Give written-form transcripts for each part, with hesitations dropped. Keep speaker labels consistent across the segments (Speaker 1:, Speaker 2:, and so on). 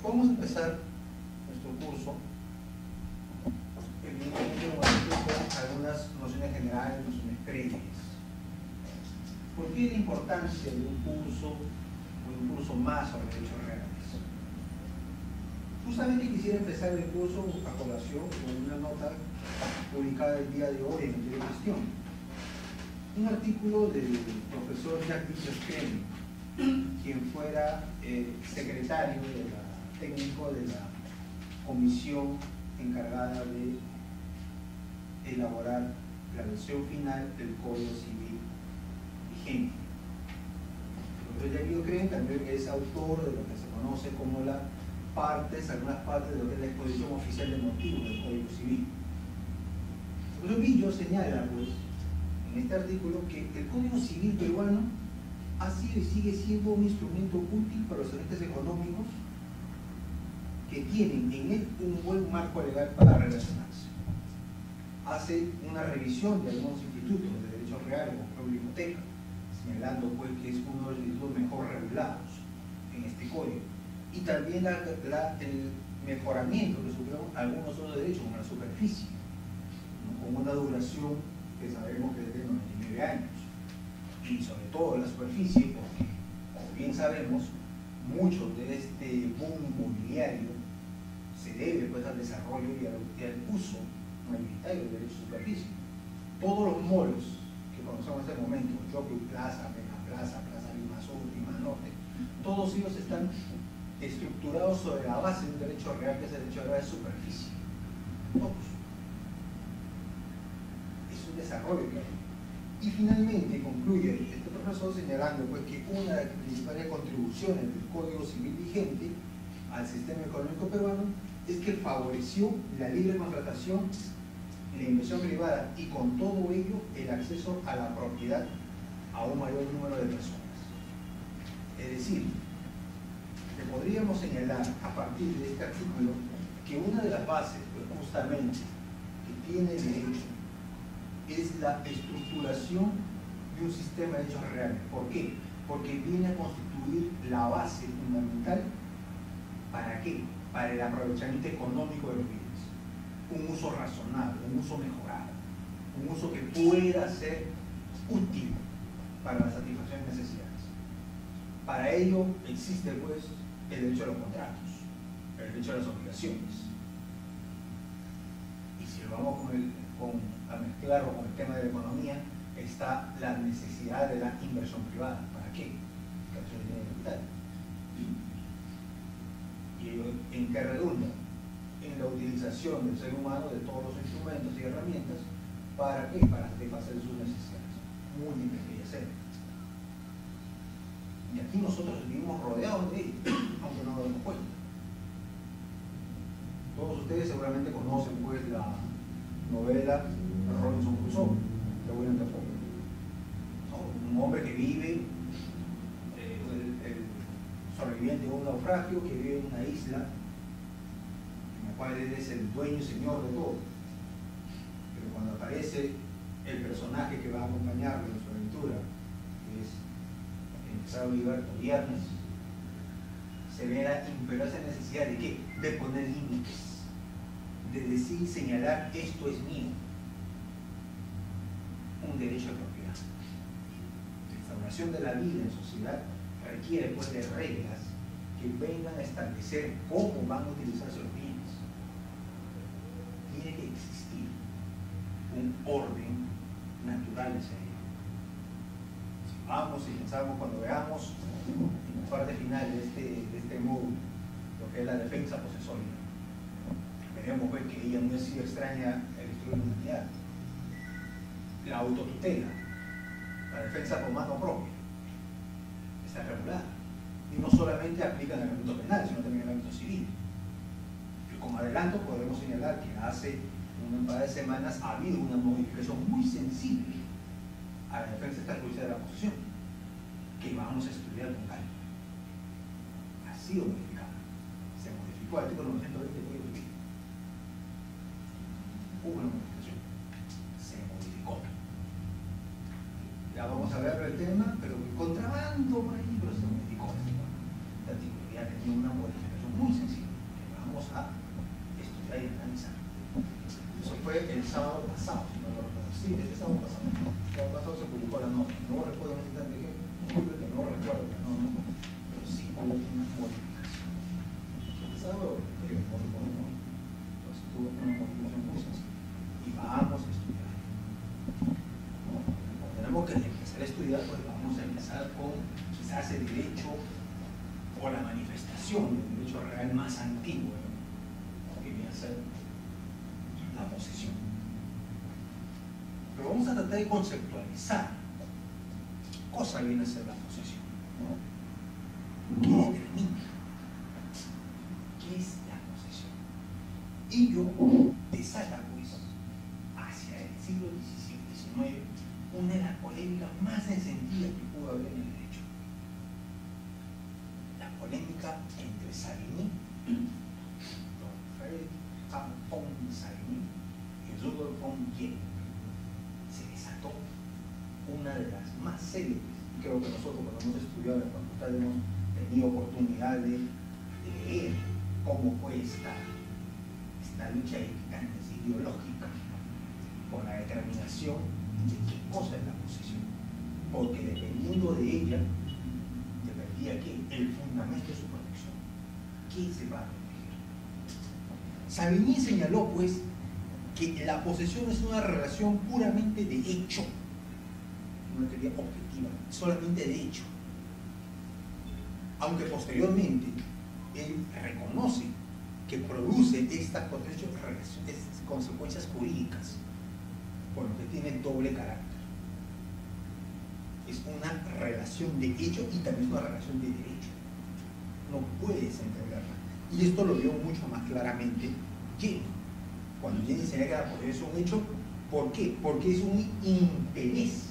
Speaker 1: Vamos a empezar nuestro curso evidentemente con algunas nociones generales, nociones previas. ¿Por qué la importancia de un curso o un curso más sobre derechos reales? Justamente quisiera empezar el curso a colación con una nota publicada el día de hoy en el diario Cuestión. Un artículo del profesor Jacques Creme, quien fuera secretario técnico de la comisión encargada de elaborar la versión final del Código Civil vigente. El profesor Jacques Creme también es autor de lo que se conoce como algunas partes de lo que es la exposición oficial de motivos del Código Civil. El profesor Billo señala, pues, en este artículo, que el Código Civil peruano ha sido y sigue siendo un instrumento útil para los agentes económicos que tienen en él un buen marco legal para relacionarse. Hace una revisión de algunos institutos de derechos reales como la hipoteca, señalando pues que es uno de los institutos mejor regulados en este código, y también el mejoramiento que sufrieron algunos otros derechos como la superficie, ¿no? Con una duración que sabemos que es de 99 años, y sobre todo la superficie, porque como bien sabemos, mucho de este boom inmobiliario se debe pues al desarrollo y al uso mayoritario del derecho de superficie. Todos los malls que conocemos en este momento, Shopping Plaza, Mega Plaza, Plaza Lima Sur, Lima Norte, todos ellos están estructurados sobre la base de un derecho real, que es el derecho real de superficie. Todos. Es un desarrollo que hay. Y finalmente concluye este profesor señalando pues, que una de las principales contribuciones del Código Civil vigente al sistema económico peruano es que favoreció la libre contratación, la inversión privada y con todo ello el acceso a la propiedad a un mayor número de personas. Es decir, le podríamos señalar a partir de este artículo que una de las bases pues, justamente que tiene el derecho es la estructuración de un sistema de derechos reales. ¿Por qué? Porque viene a constituir la base fundamental. ¿Para qué? Para el aprovechamiento económico de los bienes. Un uso razonable, un uso mejorado, un uso que pueda ser útil para la satisfacción de necesidades. Para ello existe pues el derecho a los contratos, el derecho a las obligaciones. Y si lo vamos a mezclarlo con el tema de la economía, está la necesidad de la inversión privada. ¿Para qué? Creación de capital. ¿Y en qué redunda? En la utilización del ser humano de todos los instrumentos y herramientas. ¿Para qué? Para satisfacer sus necesidades múltiples que ya sean. Y aquí nosotros vivimos rodeados de ellos, aunque no nos demos cuenta. Todos ustedes seguramente conocen pues la novela Robinson Crusoe de William Dafoe. Un hombre que vive, el sobreviviente de un naufragio que vive en una isla en la cual él es el dueño y señor de todo. Pero cuando aparece el personaje que va a acompañarlo en su aventura, que es el empresario Liberto Viernes, se ve la imperiosa necesidad de ¿qué? De poner límites, de decir, señalar, esto es mío. Un derecho de propiedad. La instauración de la vida en sociedad requiere pues de reglas que vengan a establecer cómo van a utilizarse los bienes. Tiene que existir un orden natural en ese ello. Si vamos y pensamos, cuando veamos en la parte final de este módulo, lo que es la defensa posesoria, veremos pues que ella no ha sido extraña el estudio de la humanidad. La autotutela, la defensa por mano propia, está regulada. Y no solamente aplica en el ámbito penal, sino también en el ámbito civil. Y como adelanto, podemos señalar que hace un par de semanas ha habido una modificación muy sensible a la defensa extrajudicial de la posesión, que vamos a estudiar con calma. Ha sido modificada. Se modificó el artículo 920 del Código Civil. Hubo una modificación. Se modificó. Ya vamos a ver el tema, pero el contrabando por ahí, pero se modificó este artículo. Ya tenía una modificación muy sencilla. o la manifestación del derecho real más antiguo, ¿no? Que viene a ser la posesión. Pero vamos a tratar de conceptualizar qué cosa viene a ser la posesión, ¿no? ¿Qué determina? ¿Qué es la posesión? Ello desata, pues, hacia el siglo XVII-XIX, una de las polémicas más encendidas que pudo haber en el derecho. La polémica entre Savigny, don Frederick von Savigny, y Rudolf von Jehn. Se desató una de las más célebres, y creo que nosotros cuando hemos estudiado en la facultad hemos tenido oportunidad de leer cómo fue esta lucha ideológica por la determinación de qué cosa es la posesión, porque dependiendo de ella dependía el fundamento de su protección, ¿qué se va a proteger? Savigny señaló, pues, que la posesión es una relación puramente de hecho, una teoría objetiva, solamente de hecho, aunque posteriormente él reconoce que produce estas consecuencias jurídicas, por lo que tiene doble carácter. Es una relación de hecho y también es una relación de derecho. No puedes entenderla. Y esto lo vio mucho más claramente Jehn. Cuando Jehn enseña que la posesión es un hecho, ¿por qué? Porque es un interés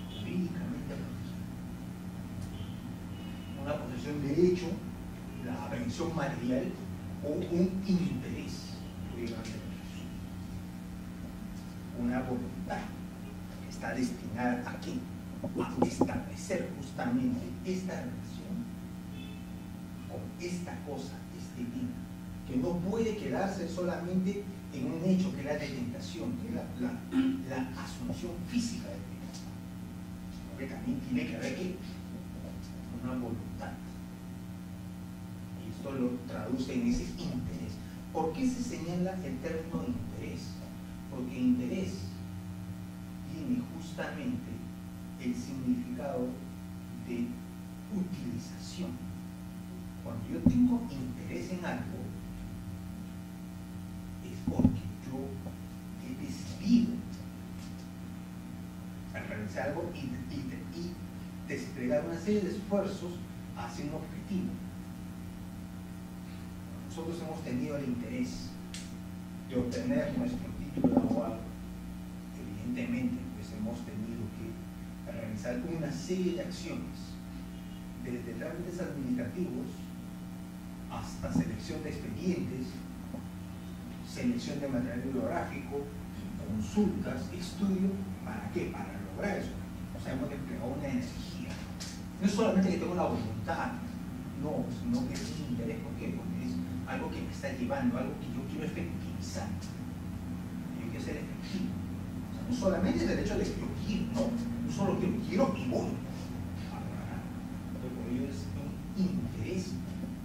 Speaker 1: jurídicamente protegido. Una posesión de hecho, la aprehensión material, o un interés jurídicamente protegido. Una voluntad que está destinada ¿a qué? A establecer justamente esta relación con esta cosa, este bien, que no puede quedarse solamente en un hecho que es la detentación, que es la asunción física del bien, sino que también tiene que haber ¿qué? Una voluntad. Y esto lo traduce en ese interés. ¿Por qué se señala el término interés? Porque interés tiene justamente el significado de utilización. Cuando yo tengo interés en algo, es porque yo he decidido realizar algo y desplegar una serie de esfuerzos hacia un objetivo. Nosotros hemos tenido el interés de obtener nuestro título de abogado. Evidentemente, pues hemos tenido que realizar una serie de acciones, desde trámites administrativos hasta selección de expedientes, selección de material bibliográfico, consultas, estudio. ¿Para qué? Para lograr eso. O sea, hemos desplegado una energía. No es solamente que tengo la voluntad, no, sino que es un interés. ¿Por qué? Porque es algo que me está llevando, algo que yo quiero efectivizar. Yo quiero ser efectivo. O sea, no solamente es el hecho de que yo quiero, no solo quiero y voy a lograr. Por ello es un interés,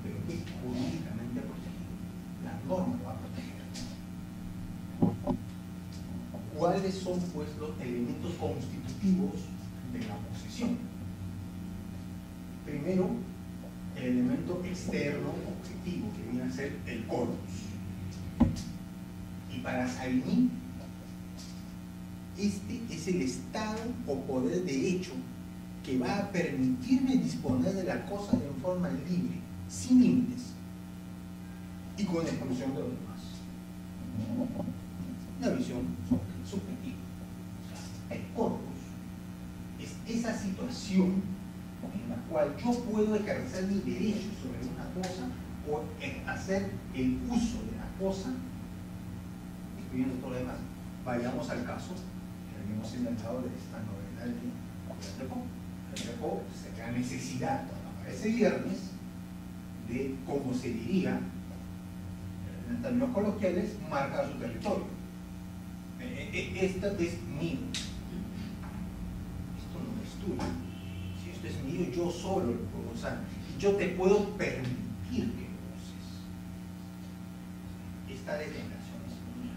Speaker 1: pero es jurídicamente protegido. La norma lo va a proteger. ¿Cuáles son, pues, los elementos constitutivos de la posesión? Primero, el elemento externo objetivo, que viene a ser el corpus. Y para Savigny, este es el estado o poder de hecho que va a permitirme disponer de la cosa en forma libre, sin límites y con exclusión de los demás. Una visión subjetiva. El corpus es esa situación en la cual yo puedo ejercer mi derecho sobre una cosa o hacer el uso de la cosa, excluyendo todo lo demás. Vayamos al caso que habíamos señalado de esta novela de Poe. Se da necesidad, para ese viernes, de, como se diría en términos coloquiales, marcar su territorio. Esto es mío. Esto no es tuyo. Si esto es mío, yo solo lo puedo usar. Yo te puedo permitir que lo uses. Esta determinación es mía.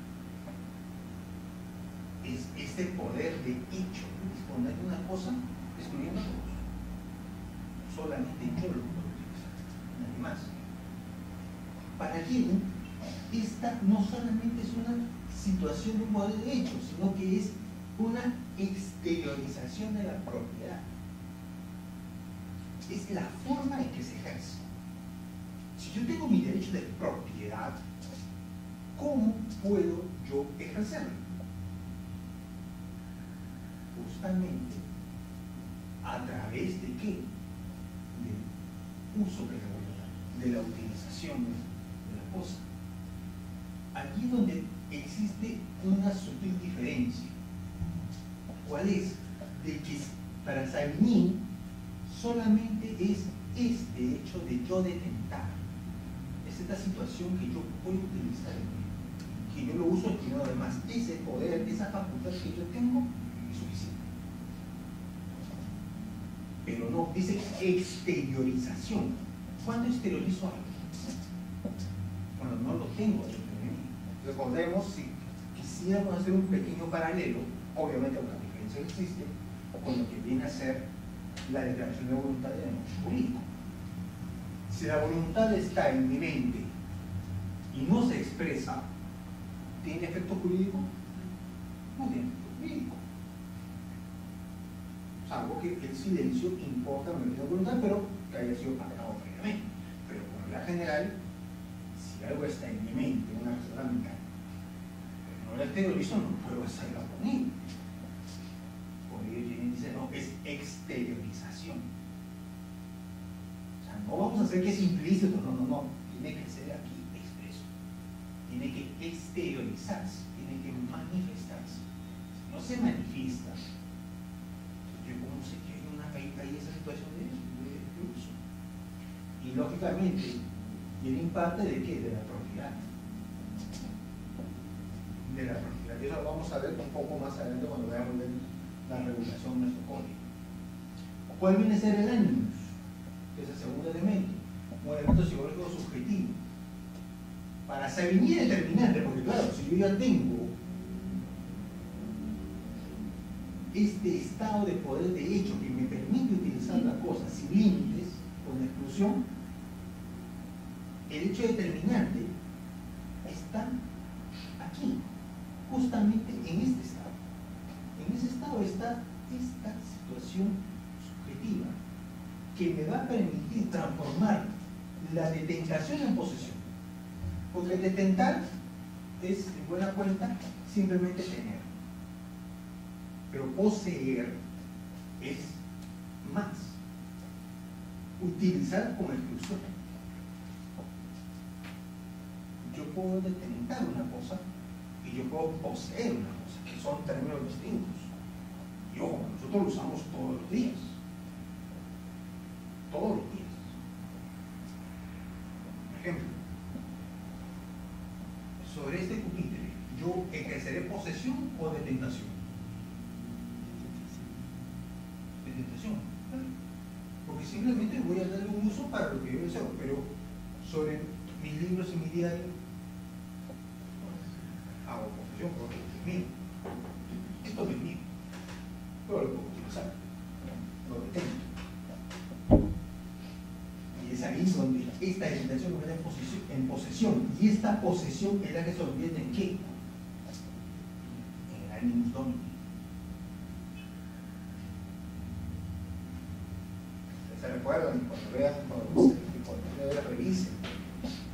Speaker 1: Es este poder de hecho, disponer de una cosa, excluyendo a todos. Solamente yo lo puedo. demás. Para Jevin, esta no solamente es una situación de un poder de hecho, sino que es una exteriorización de la propiedad. Es la forma en que se ejerce. Si yo tengo mi derecho de propiedad, ¿cómo puedo yo ejercerlo? Justamente a través de qué? Del uso de la voluntad, de la utilización de la cosa. Aquí es donde existe una sutil diferencia. ¿Cuál es? De que para Savigny solamente es este hecho de yo detentar. Es esta situación que yo puedo utilizar, que yo lo uso y no demás. Ese poder, esa facultad que yo tengo es suficiente. Pero no, dice exteriorización. ¿Cuándo exteriorizo algo? Cuando no lo tengo dentro de mí. Recordemos, si quisiéramos hacer un pequeño paralelo, obviamente una diferencia existe, con lo que viene a ser la declaración de voluntad de derecho jurídico. Si la voluntad está en mi mente y no se expresa, ¿tiene efecto jurídico? No tiene efecto jurídico. Salvo que el silencio importa en la voluntad, pero que haya sido pactado previamente. Pero por regla general, si algo está en mi mente, una persona mental, no la exteriorizo, no puedo hacerla poner. Por ello Jevin dice, no, es exteriorización. O sea, no vamos a hacer que es implícito, no. Tiene que ser aquí expreso. Tiene que exteriorizarse, tiene que manifestarse. Si no se manifiesta, yo como sé que hay una caída y esa situación de uso. Y lógicamente, viene parte de qué? De la propiedad. De la propiedad. Y eso lo vamos a ver un poco más adelante cuando veamos la regulación de nuestro código. ¿Cuál viene a ser el animus? Que es el segundo elemento. Un elemento psicológico subjetivo. Para Savigny es determinante, porque claro, si yo ya tengo este estado de poder de hecho que me permite utilizar la cosa sin límites, con exclusión, el hecho determinante está aquí, justamente en este estado. En ese estado está esta situación subjetiva que me va a permitir transformar la detentación en posesión. Porque el detentar es, en buena cuenta, simplemente tener. Pero poseer es más. Utilizar como exclusión. Yo puedo detentar una cosa y yo puedo poseer una cosa, que son términos distintos. Y ojo, nosotros lo usamos todos los días. Todos los días. Por ejemplo, sobre este pupitre, ¿yo ejerceré posesión o detentación? Detentación. Porque simplemente voy a darle un uso para lo que yo deseo, pero sobre mis libros y mi diario hago posesión porque es mío. Esto no es mío, pero lo puedo utilizar, lo detengo. Y es ahí donde esta detención me da en posesión, y esta posesión es la que se convierte en ¿qué? En el animus domini. ¿Se recuerdan? Cuando vean, cuando revisen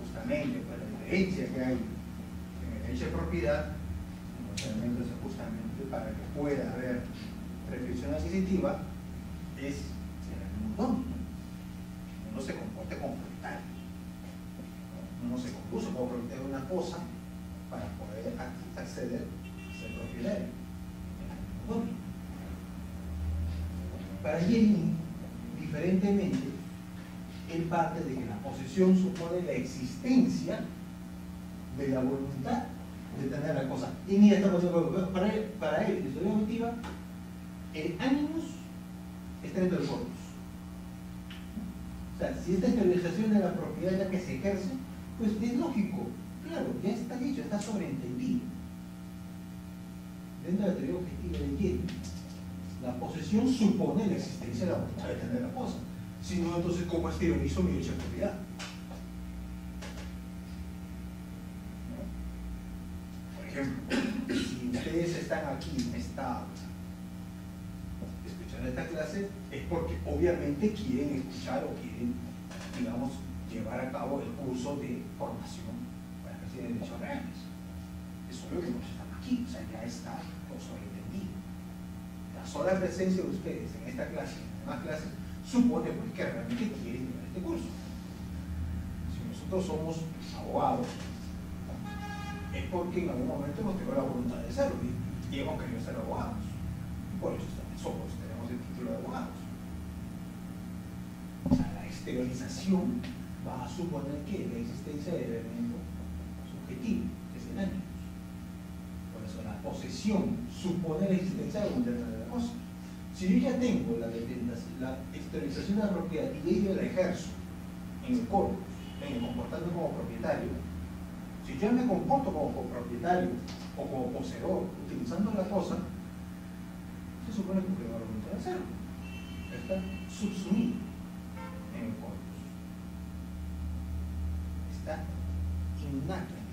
Speaker 1: justamente pues, la diferencia que hay en el derecho de propiedad, en los elementos justamente para que pueda haber reflexión adquisitiva, es el animus domini. Uno se comporte como propietario. Uno se compuso como propietario de una cosa para poder acceder a ser propietario. Para Jevin, diferentemente, él parte de que la posesión supone la existencia de la voluntad de tener la cosa. Y mira, para él, en su teoría objetiva, el animus está dentro del corpus. O sea, si esta exteriorización de la propiedad es la que se ejerce, pues es lógico, claro, ya está dicho, está sobreentendido. Dentro de la teoría objetiva de Jevin, la posesión supone la existencia de la voluntad de tener la cosa. Si no, entonces, ¿cómo exteriorizo mi derecho de propiedad? aquí en esta aula escuchando esta clase es porque obviamente quieren escuchar o quieren, digamos, llevar a cabo el curso de formación para que de derechos reales. Es obvio que nosotros estamos aquí, o sea, ya está sobreentendido. La sola presencia de ustedes en esta clase, en las demás clases, supone pues, que realmente quieren llevar este curso. Si nosotros somos abogados, es porque en algún momento hemos tenido la voluntad de serlo y hemos querido ser abogados. Por eso somos, tenemos el título de abogados. O sea, la exteriorización va a suponer que la existencia del elemento subjetivo, que es el ánimo. Por eso la posesión supone la existencia de un determinada cosa. Si yo ya tengo la exteriorización de la propiedad y ello la ejerzo en el corpus, en el comportamiento como propietario, si yo me comporto como propietario o como poseedor utilizando la cosa, se supone que tengo la voluntad de hacerlo. Está subsumido en el corpus. Está innato en el.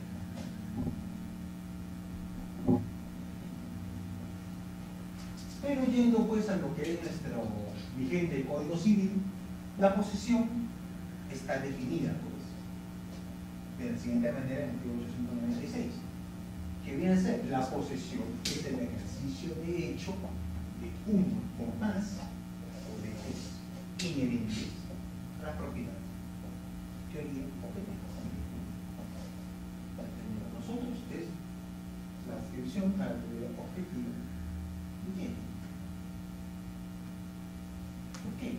Speaker 1: Pero yendo pues a lo que es nuestro vigente Código Civil, la posesión está definida pues de la siguiente manera en el artículo 896, que viene a ser la posesión es el ejercicio de hecho de uno o más poderes inherentes a la propiedad, teoría o competencia. Para nosotros es la adscripción a la teoría objetiva y bien. ¿Por qué?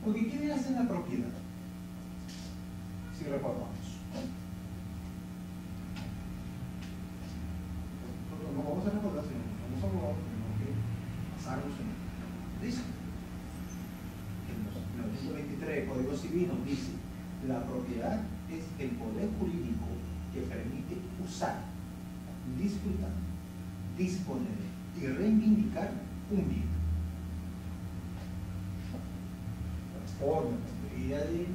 Speaker 1: Porque ¿qué debe hacer la propiedad? Si recordamos. No vamos a recordar, sino vamos a borrar, tenemos que pasarnos en dice. En el artículo 23 del Código Civil nos dice: la propiedad es el poder jurídico que permite usar, disfrutar, disponer y reivindicar un bien. Transforma la teoría de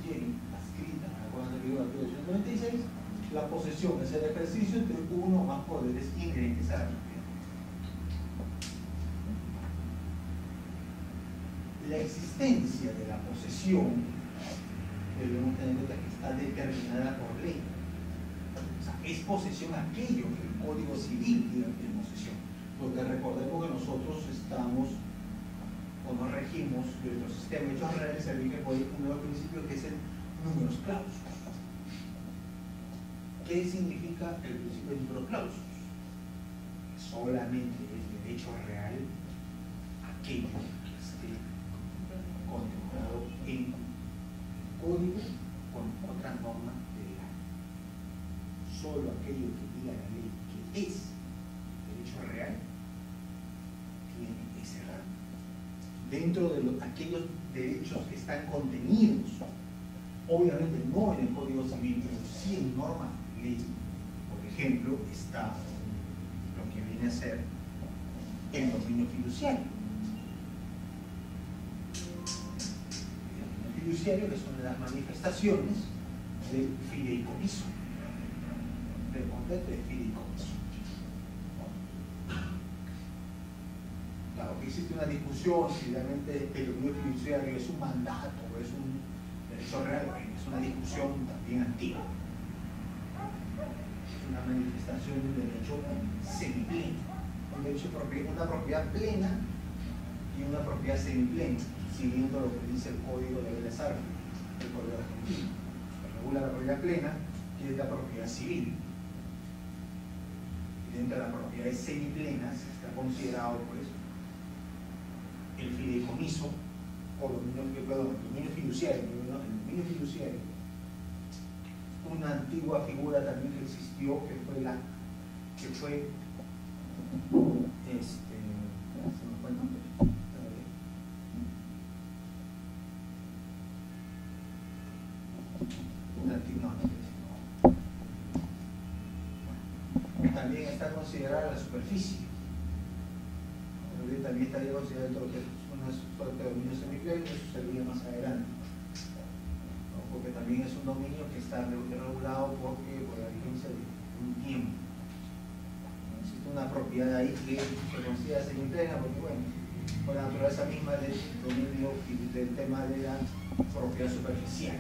Speaker 1: Jenny, adscrita a la Cosa del artículo 196, la posesión es el ejercicio de uno o más poderes inherentes a la propiedad. La existencia de la posesión debemos tener en cuenta que está determinada por ley. O sea, es posesión aquello que el Código Civil diga que es posesión. Porque recordemos que nosotros estamos o nos regimos de nuestro sistema de hechos reales, se rige por un nuevo principio que es el numerus clausus. ¿Qué significa el principio de numerus clausus? Solamente es derecho real aquello que esté contemplado en código con otra norma de ley. Solo aquello que diga la ley que es derecho real tiene ese rango. Dentro de aquellos derechos que están contenidos, obviamente no en el Código Civil, pero sí en normas de ley. Por ejemplo, está lo que viene a ser el dominio fiduciario. El dominio fiduciario, que son las manifestaciones del fideicomiso, del concepto de fideicomiso. Claro que existe una discusión si realmente el dominio fiduciario es un mandato o es un derecho real, es una discusión también antigua. Es una manifestación de un derecho semipleno, una propiedad plena y una propiedad semiplena, siguiendo lo que dice el Código de Bellas Artes, el Código Argentino, que regula la propiedad plena y es la propiedad civil. Y dentro de las propiedades semiplenas está considerado pues el fideicomiso o dominio fiduciario. El dominio fiduciario, una antigua figura también que existió, que fue se me fue el nombre. También está considerada la superficie. También estaría considerado todo lo que es una suerte de dominio semipleno, eso sería más adelante. porque también es un dominio que está regulado por la vigencia de un tiempo. No existe una propiedad ahí que se considera semiplena, porque bueno, por la naturaleza misma del dominio y del tema de la propiedad superficial.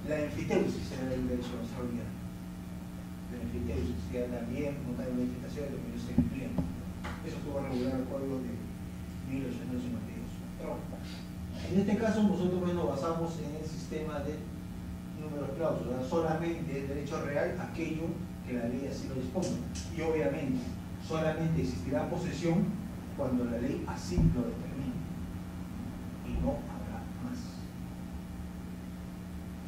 Speaker 1: La enfiteusis era el derecho no se olvida. La enfiteusis que también no hay manifestación de dominio semipleno. Eso estuvo regulado el código de 1852. Pero bueno, en este caso nosotros nos basamos en el sistema de números clausos, o sea, solamente es derecho real aquello que la ley así lo disponga. Y obviamente, solamente existirá posesión cuando la ley así lo determine. Y no habrá más.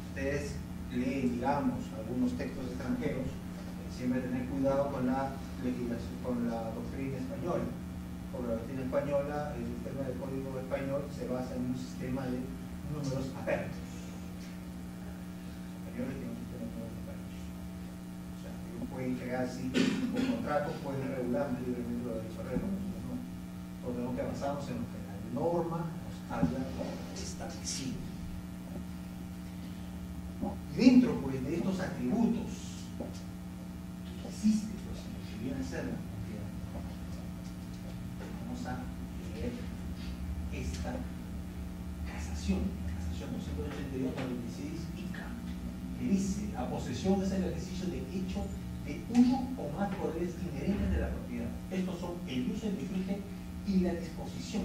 Speaker 1: Ustedes leen, digamos, algunos textos extranjeros, siempre tener cuidado con la legislación, con la doctrina española. Porque la doctrina española, el sistema del código español se basa en un sistema de números apertos. Los españoles tienen un sistema de números apertos. O sea, ellos pueden crear así, por contratos pueden regular más libremente los derechos reales. Nosotros no. Nosotros tenemos que basarnos en lo que la norma nos haya establecido. Y dentro pues, de estos atributos que existen, pues, que viene a ser la propiedad, vamos a leer esta casación 282-96 ICA, que dice: la posesión es el ejercicio de hecho de uno o más poderes inherentes de la propiedad. Estos son el uso, el disfrute y la disposición.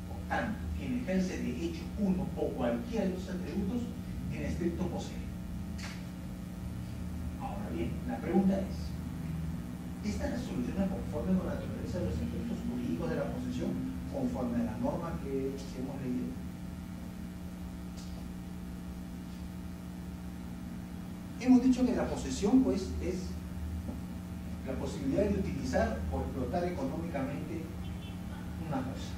Speaker 1: Por tanto, quien ejerce de hecho uno o cualquiera de los atributos en estricto posee. Ahora bien, la pregunta es: ¿esta resolución es conforme con la naturaleza de los efectos jurídicos de la posesión, conforme a la norma que hemos leído? Hemos dicho que la posesión pues, es la posibilidad de utilizar o explotar económicamente una cosa.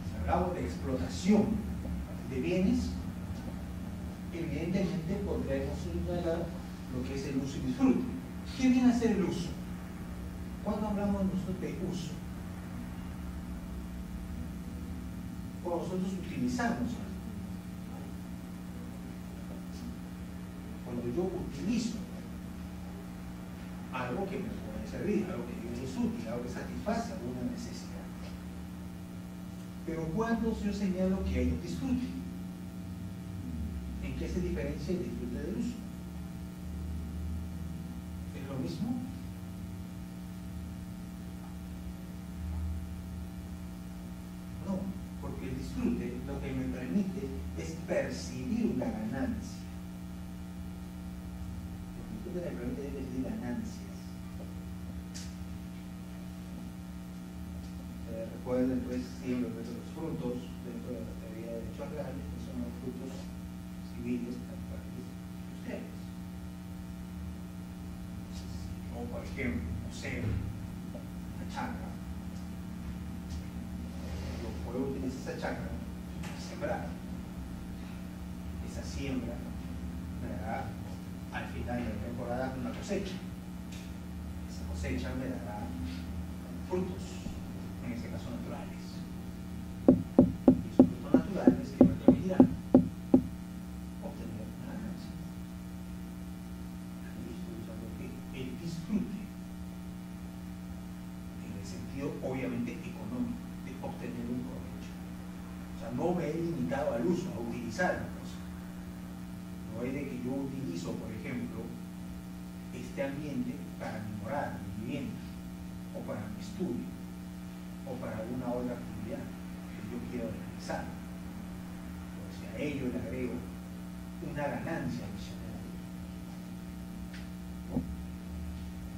Speaker 1: Si hablamos de explotación de bienes, evidentemente podríamos señalar lo que es el uso y disfrute. ¿Qué viene a ser el uso? ¿Cuándo hablamos nosotros de uso? Cuando nosotros utilizamos algo. Cuando yo utilizo algo que me puede servir, algo que me es útil, algo que satisface alguna necesidad. Pero cuando yo señalo que hay un disfrute, ¿en qué se diferencia el disfrute del uso? ¿Es lo mismo? No, porque el disfrute lo que me permite es percibir una ganancia. El disfrute me permite percibir ganancias. Recuerden pues siempre que los frutos dentro de la teoría de derechos reales que son los frutos civiles industriales. O por ejemplo, no sé, una chacra. Yo puedo utilizar esa chacra para sembrar. Esa siembra me dará al final de la temporada una cosecha. Esa cosecha me dará frutos, en este caso naturales. Y esos frutos naturales que me permitirán obtener una ganancia. Aquí estoy usando que el disfrute, en el sentido obviamente económico, de obtener un provecho. O sea, no me he limitado al uso, a utilizar la cosa. No es de que yo utilizo, por ejemplo, este ambiente para mi morada, mi vivienda, o para mi estudio, o para alguna otra actividad que yo quiero realizar. O sea, a ello le agrego una ganancia adicional.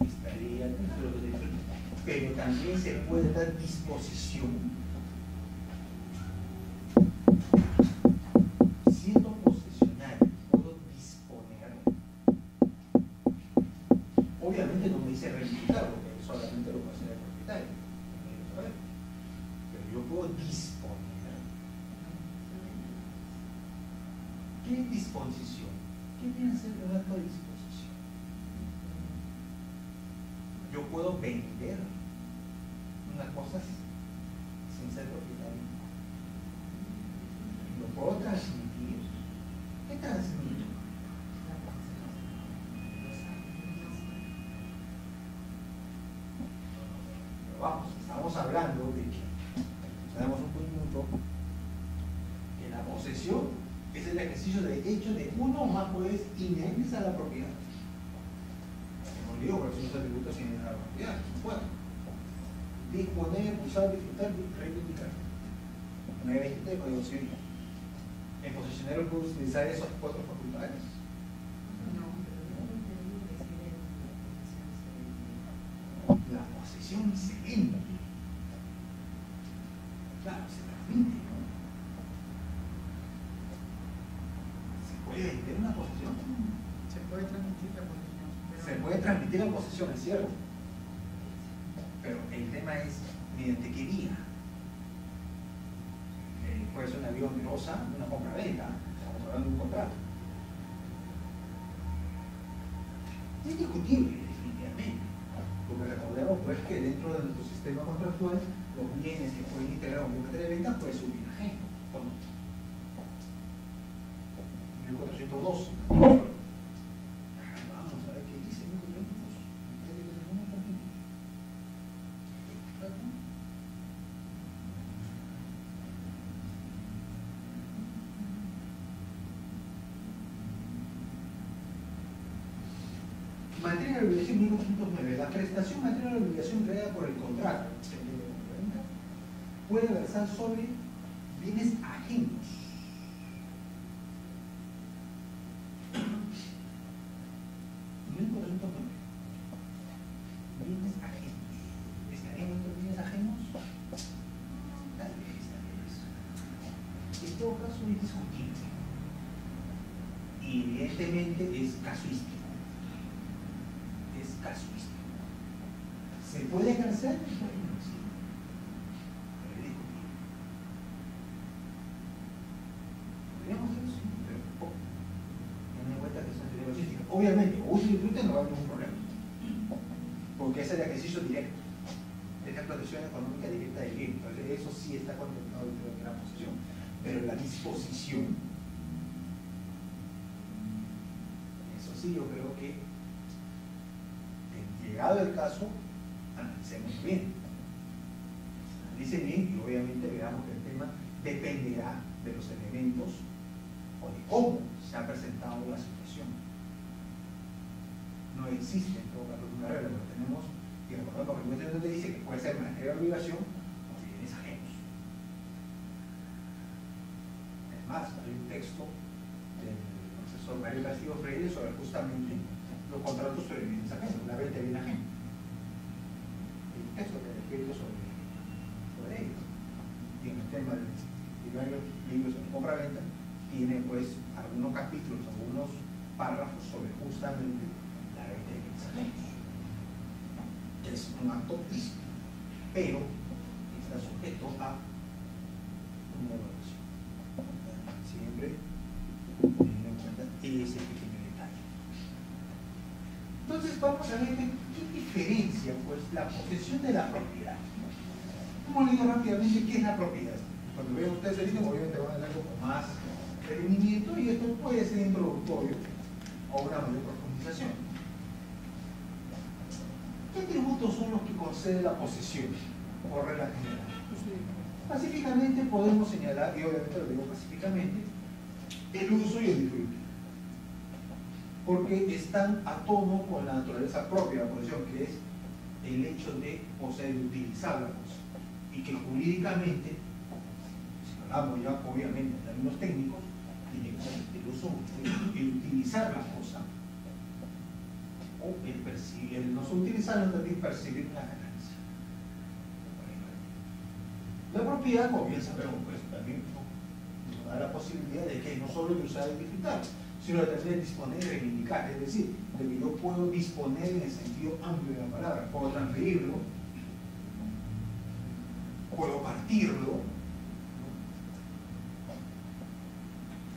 Speaker 1: Estaría dentro de lo que disfruto. Pero también se puede dar disposición. Siendo posesionario, puedo disponer. Obviamente no me dice reivindicar, porque solamente lo puede hacer el propietario. Pero yo puedo disponer. ¿Qué es disposición? ¿Qué viene a ser el acto de disposición? Yo puedo vender unas cosas sin ser propietario. ¿Puedo transmitir? ¿Qué transmito? Pero vamos, estamos hablando de que, tenemos un punto, que la posesión es el ejercicio de hecho de uno o más poderes inherentes a la propiedad. Como digo, porque son los atributos inherentes a la propiedad. Bueno, disponer, usar, disfrutar, reivindicar. 920 del Código Civil. ¿El posesionero puede utilizar esas cuatro facultades? La posesión se vende. Claro, se transmite, ¿no? ¿Se puede vender una posesión?
Speaker 2: Se puede transmitir la posesión.
Speaker 1: Se puede transmitir la posesión, es cierto. Pero el tema es, ¿mediante qué vía? Puede ser una vía onerosa, una compra-venta, estamos hablando de un contrato. Es discutible, definitivamente. Porque recordemos pues que dentro de nuestro sistema contractual, los bienes que pueden integrar un bien de venta puede ser un bien ajeno. 1412. Vamos a ver qué dice 1412. Materia de obligación 1809. La prestación material de obligación creada por el contrato puede versar sobre bienes ajenos. Bienes ajenos. ¿Estaremos entre bienes ajenos? Tal vez. En todo caso es discutible. Y evidentemente es casuístico. Casuístico. ¿Se puede ejercer? Sí. Pero es discutible. Podríamos hacerlo, sí, pero poco. Teniendo en cuenta que es una teoría logística. Obviamente, uso y disfrute no va a haber ningún problema. Porque es el ejercicio directo. Es la explotación económica directa del bien. Entonces, eso sí está contemplado dentro de la posesión. Pero la disposición, eso sí, yo creo que llegado el caso, analicemos bien. Analice bien y obviamente veamos que el tema dependerá de los elementos o de cómo se ha presentado la situación. No existe en todo caso una regla, pero tenemos, y recordemos que el documento te dice que puede ser materia de obligación o bienes ajenos. Es más, hay un texto del profesor Mario Castillo Freire sobre justamente los contratos sobre bienes ajenos, la venta de bien ajeno. El texto que escrito sobre ellos. Y en el tema de varios libros sobre compra-venta, tiene pues algunos capítulos, algunos párrafos sobre justamente la venta de bienes ajenos. Que es un acto lícito, pero está sujeto a una evaluación. Siempre teniendo en cuenta ese pequeño detalle. Entonces vamos a ver qué diferencia pues la posesión de la propiedad. Como le digo rápidamente, ¿qué es la propiedad? Cuando vean ustedes el ítem, obviamente van a dar algo con más detenimiento y esto puede ser introductorio o una mayor profundización. ¿Qué atributos son los que concede la posesión por regla general? Pacíficamente podemos señalar, y obviamente lo digo pacíficamente, el uso y el disfrute, porque están a tono con la naturaleza propia de la posesión, que es el hecho de poseer, de utilizar la cosa, y que jurídicamente, si hablamos ya obviamente en términos técnicos, tiene que ser el uso y el utilizar la cosa, o el percibir, el no utilizarlo también percibir una ganancia. La propiedad comienza, pero pues también nos da la posibilidad de que no solo de usar y disfrutar, sino de también disponer y reivindicar, es decir, de que yo puedo disponer en el sentido amplio de la palabra, puedo transferirlo, puedo partirlo,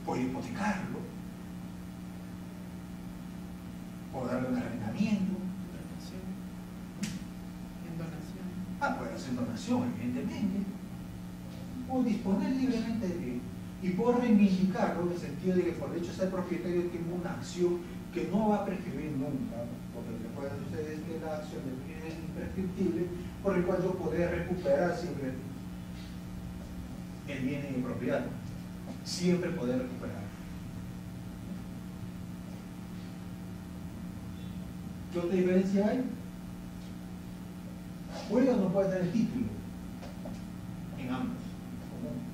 Speaker 1: puedo hipotecarlo, puedo darle un arrendamiento, puede hacer donación, evidentemente, o disponer libremente de él. Y puedo reivindicarlo en el sentido de que por el hecho de ser propietario tengo una acción que no va a prescribir nunca, porque recuerden ustedes que la acción es imprescriptible, por el cual yo podré recuperar siempre el bien en mi propiedad, siempre poder recuperar. ¿Qué otra diferencia hay? ¿Puede o no puede tener título? En ambos, común.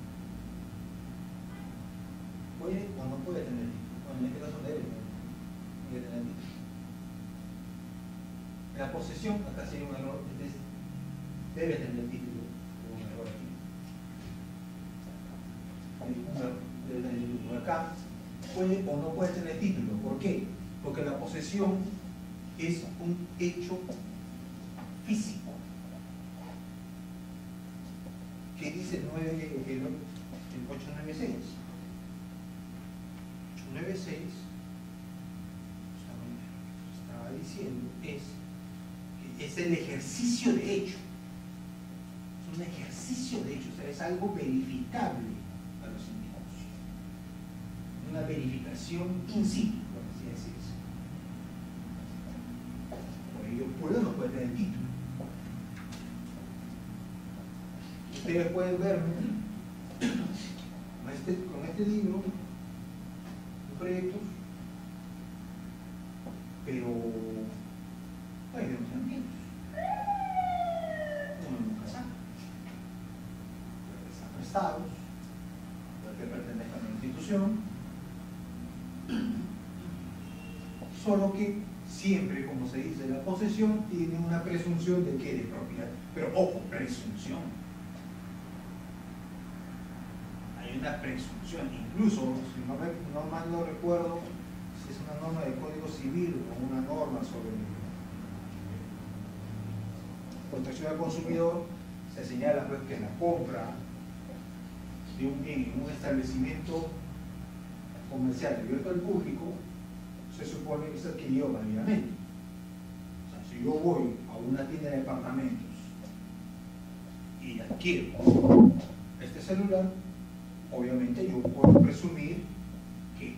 Speaker 1: ¿Puede o no puede tener título? Bueno, en este caso debe tener título. En la posesión, acá sería un error, entonces debe tener título, o un error aquí. Debe tener título. Acá puede o no puede tener título. ¿Por qué? Porque la posesión es un hecho físico. ¿Qué dice el 896? 896 estaba diciendo es el ejercicio de hecho. Es un ejercicio de hecho, o sea, es algo verificable a los individuos. Una verificación in situ, por así decirse. Por ello, puede o no puede tener título. Ustedes pueden ver con este libro de proyectos, pero hay denunciamientos. Uno nunca sabe. Puede que sean prestados, puede que pertenezcan a una institución, solo que siempre, como se dice, la posesión tiene una presunción de que de propiedad, pero ojo, presunción. Una presunción, incluso, si no mal no recuerdo, si es una norma del Código Civil o una norma sobre protección al consumidor, se señala pues que la compra de un bien en un establecimiento comercial abierto al público se supone que es adquirido válidamente. O sea, si yo voy a una tienda de departamentos y adquiero este celular, obviamente yo puedo presumir que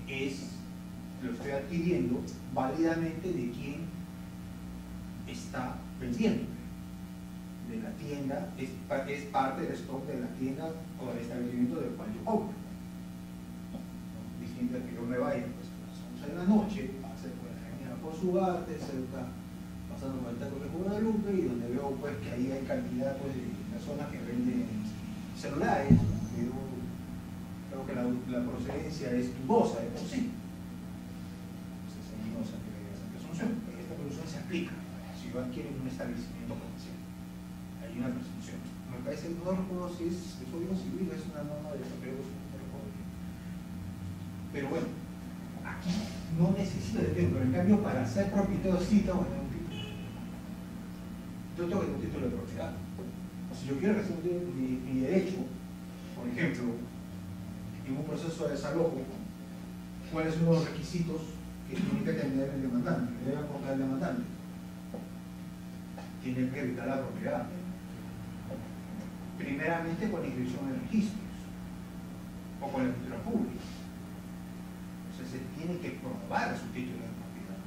Speaker 1: lo estoy adquiriendo válidamente de quien está vendiendo. De la tienda, es parte del stock de la tienda o del establecimiento del cual yo compro. Distinto de que yo me vaya pues, a las 11 de la noche, pase por la avenida por su arte, cerca, pasando por el Taco de Guadalupe, y donde veo pues que ahí hay cantidad pues, de personas que venden celulares. Creo que la procedencia es dudosa de por sí. Entonces, ahí no se aplica esa presunción. Esta presunción se aplica si yo adquiero un establecimiento comercial. Hay una presunción. Me parece, no recuerdo si es el Código Civil o es una norma de esa, pero no recuerdo bien. Pero bueno, aquí no necesito de título. En cambio, para ser propietario sí tengo que tener un título. Yo tengo que tener un título de propiedad. Si yo quiero recibir mi derecho, por ejemplo, en un proceso de desalojo, ¿cuáles son los requisitos que tiene que tener el demandante, que debe aportar el demandante? Tiene que evitar la propiedad. Primeramente con la inscripción en registros o con la escritura pública. Entonces se tiene que probar su título de propiedad.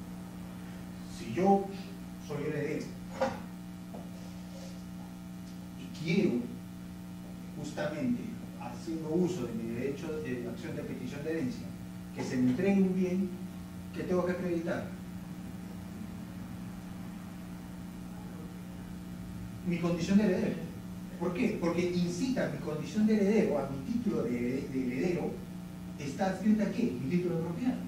Speaker 1: Si yo soy heredero y quiero justamente, haciendo uso de mi derecho de acción de petición de herencia, que se me entregue un bien, ¿qué tengo que acreditar? Mi condición de heredero. ¿Por qué? Porque incita mi condición de heredero, a mi título de heredero, está adscrita a ¿qué? Mi título de propiedad.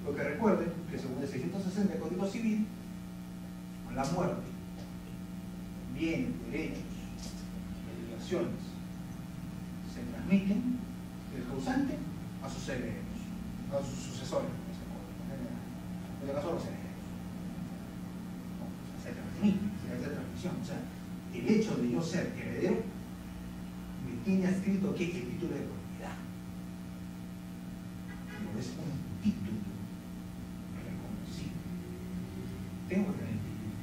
Speaker 1: Lo que recuerden que según el 660 del Código Civil, con la muerte, bienes, derechos, obligaciones, se transmiten del causante a sus herederos, a sus sucesores, en este caso a los herederos. Se transmite, se hace transmisión. O sea, el hecho de yo ser heredero me tiene adscrito ¿qué? El título de propiedad. Pero es un título reconocido. Tengo que tener título.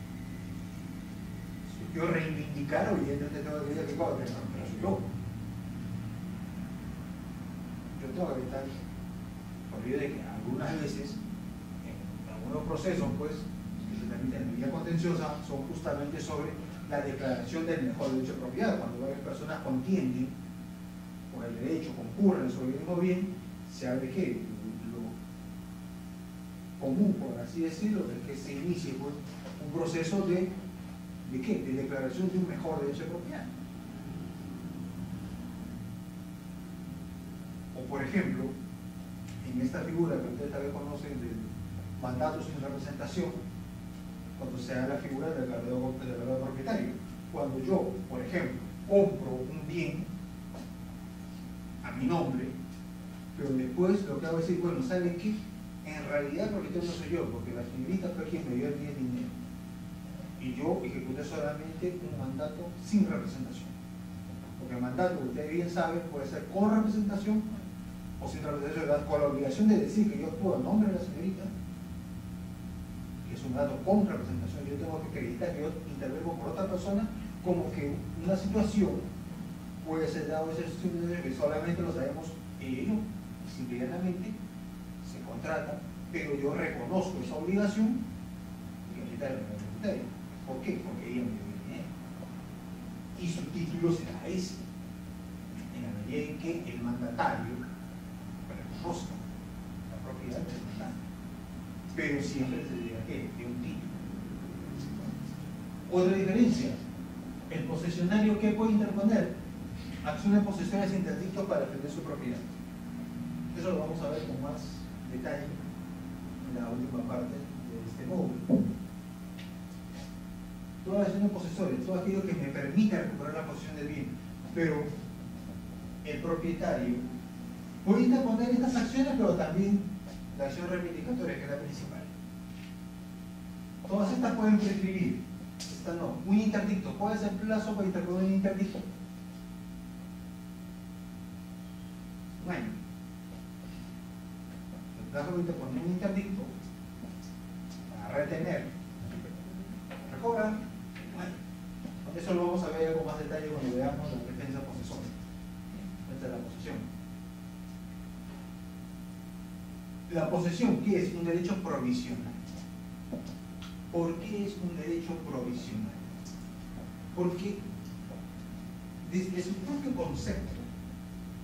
Speaker 1: Si yo reivindicar, evidentemente tengo que decir que puedo tener, pero soy yo. tengo que evitar, por ello de que algunas veces, en algunos procesos, pues, que se transmiten en vía contenciosa, son justamente sobre la declaración del mejor derecho de propiedad. Cuando varias personas contienden por el derecho, concurren sobre el mismo bien, se habla de que lo común, por así decirlo, es que se inicie pues, un proceso ¿de qué? De declaración de un mejor derecho de propiedad. O por ejemplo, en esta figura que ustedes tal vez conocen del mandato sin representación, cuando se da la figura del verdadero propietario. Cuando yo, por ejemplo, compro un bien a mi nombre, pero después lo que hago es decir, bueno, ¿saben qué? En realidad el propietario no soy yo, porque la señorita fue quien me dio el bien dinero. Y yo ejecuté solamente un mandato sin representación. Porque el mandato, que ustedes bien saben, puede ser con representación o sin representación, con la obligación de decir que yo actúo a nombre de la señorita, que es un mandato con representación. Yo tengo que acreditar que yo intervengo por otra persona, como que una situación puede ser dado ese que solamente lo sabemos ellos, simplemente se contrata, pero yo reconozco esa obligación y acreditar el propietario. ¿Por qué? Porque ella me dio dinero. Y su título será ese, en la medida en que el mandatario reconozca la propiedad del mandatario. Pero siempre se dirá que de un título. Otra diferencia, el posesionario ¿qué puede interponer? Acciones posesionales interdictos para defender su propiedad. Eso lo vamos a ver con más detalle en la última parte de este módulo. Todas las acciones posesorias, todo aquello que me permita recuperar la posesión del bien, pero el propietario puede interponer estas acciones, pero también la acción reivindicatoria, que es la principal. Todas estas pueden prescribir, esta no. Un interdicto, ¿cuál es el plazo para interponer un interdicto? Un año. El plazo para interponer un interdicto, para retener, recobrar, eso lo vamos a ver con más detalle cuando veamos la defensa posesoria. Esta es la posesión. La posesión, ¿qué es? Un derecho provisional. ¿Por qué es un derecho provisional? Porque desde su propio concepto,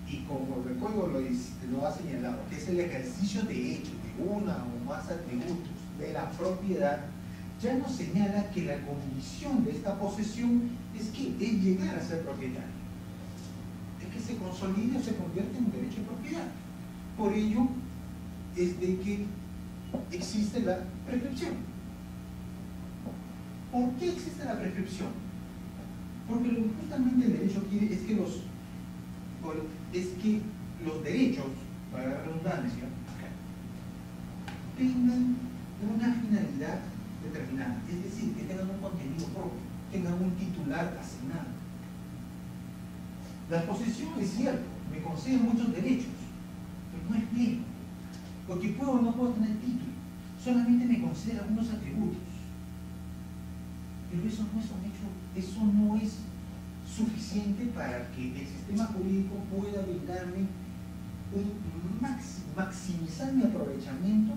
Speaker 1: y como el código lo ha señalado, que es el ejercicio de hecho de una o más atributos de la propiedad, ya nos señala que la condición de esta posesión es que es llegar a ser propietario, es que se consolide o se convierte en un derecho de propiedad. Por ello es de que existe la prescripción. ¿Por qué existe la prescripción? Porque lo que justamente el derecho quiere es que los derechos, para la redundancia, tengan una finalidad determinada, es decir, que tengan un contenido propio, tengan un titular asignado. La posesión es cierto, me concede muchos derechos, pero no es pleno, porque puedo o no puedo tener título, solamente me concede algunos atributos. Pero eso no es un hecho, eso no es suficiente para que el sistema jurídico pueda brindarme maximizar mi aprovechamiento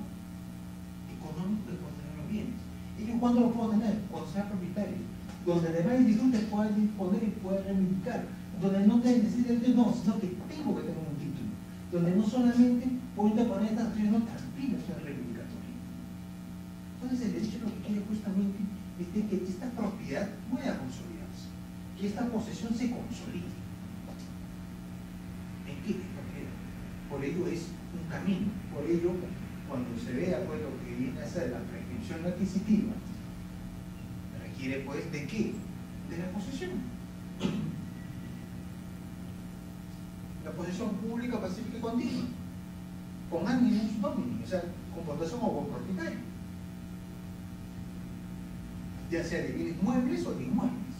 Speaker 1: económico de contener los bienes. ¿Ellos cuándo lo puedo tener? Cuando sea propietario, donde además el disfrute pueda disponer y pueda reivindicar, donde no te necesite no, sino que tengo que tener un título, donde no solamente puedo interponer estas acciones, no también acciones reivindicatorias. Entonces el derecho lo que quiere justamente es de que esta propiedad pueda consolidarse, que esta posesión se consolide. ¿En qué? Por ello es un camino, por ello cuando se vea pues lo que viene a ser la prescripción adquisitiva, requiere pues ¿de qué? De la posesión. La posesión pública, pacífica y continua, con animus domini, o sea, con posesión o con propietario, ya sea de bienes muebles o de inmuebles,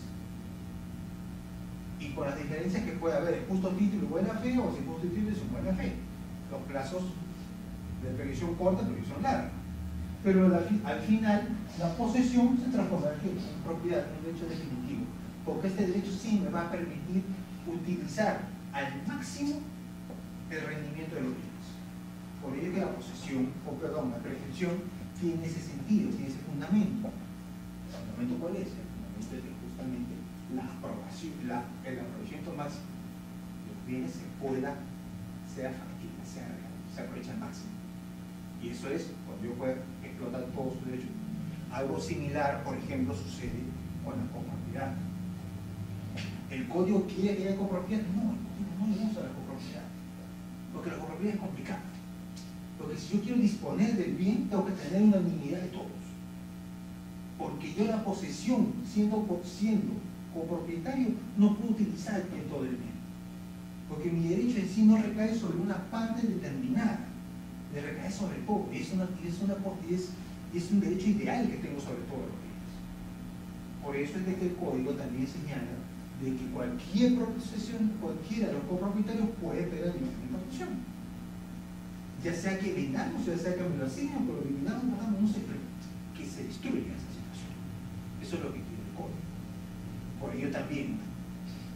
Speaker 1: y con las diferencias que puede haber, justo título y buena fe, o sin justo título y sin buena fe, los plazos de previsión corta y previsión larga. Pero al final, la posesión se transforma en propiedad, en un derecho definitivo, porque este derecho sí me va a permitir utilizar al máximo el rendimiento de los bienes. Por ello que la posesión, la prescripción tiene ese sentido, tiene ese fundamento. ¿El fundamento cuál es? El fundamento es que justamente la aprobación, el aprovechamiento máximo de los bienes sea factible, se aprovecha al máximo. Y eso es cuando yo puedo explotar todos sus derechos. Algo similar, por ejemplo, sucede con la copropiedad. ¿El código quiere que haya copropiedad? No, el código no le gusta la copropiedad. Porque la copropiedad es complicada. Porque si yo quiero disponer del bien, tengo que tener una unanimidad de todos. Porque yo la posesión, siendo copropietario, no puedo utilizar el bien todo el bien. Porque mi derecho en sí no recae sobre una parte determinada, le recae sobre todo. Es un derecho ideal que tengo sobre todos los bienes. Por eso es de que el código también señala de que cualquier posesión, cualquiera de los copropietarios puede pedir la posesión. Ya sea que vendamos, ya sea que me lo asignen, pero eliminamos, no sé, pero que se destruya esa situación. Eso es lo que quiere el código. Por ello también,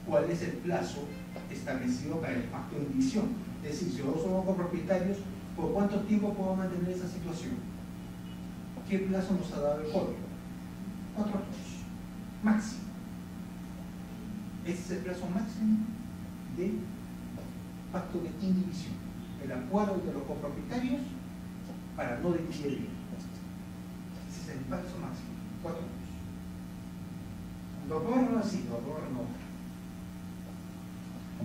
Speaker 1: ¿cuál es el plazo establecido para el pacto de división? Es decir, si nosotros somos copropietarios, ¿por cuánto tiempo puedo mantener esa situación? ¿Qué plazo nos ha dado el código? 4 años, máximo. Ese es el plazo máximo de pacto de indivisión. El acuerdo entre los copropietarios para no dividir el bien. Ese es el plazo máximo, 4 años. Lo prórroga sí, lo prórroga no.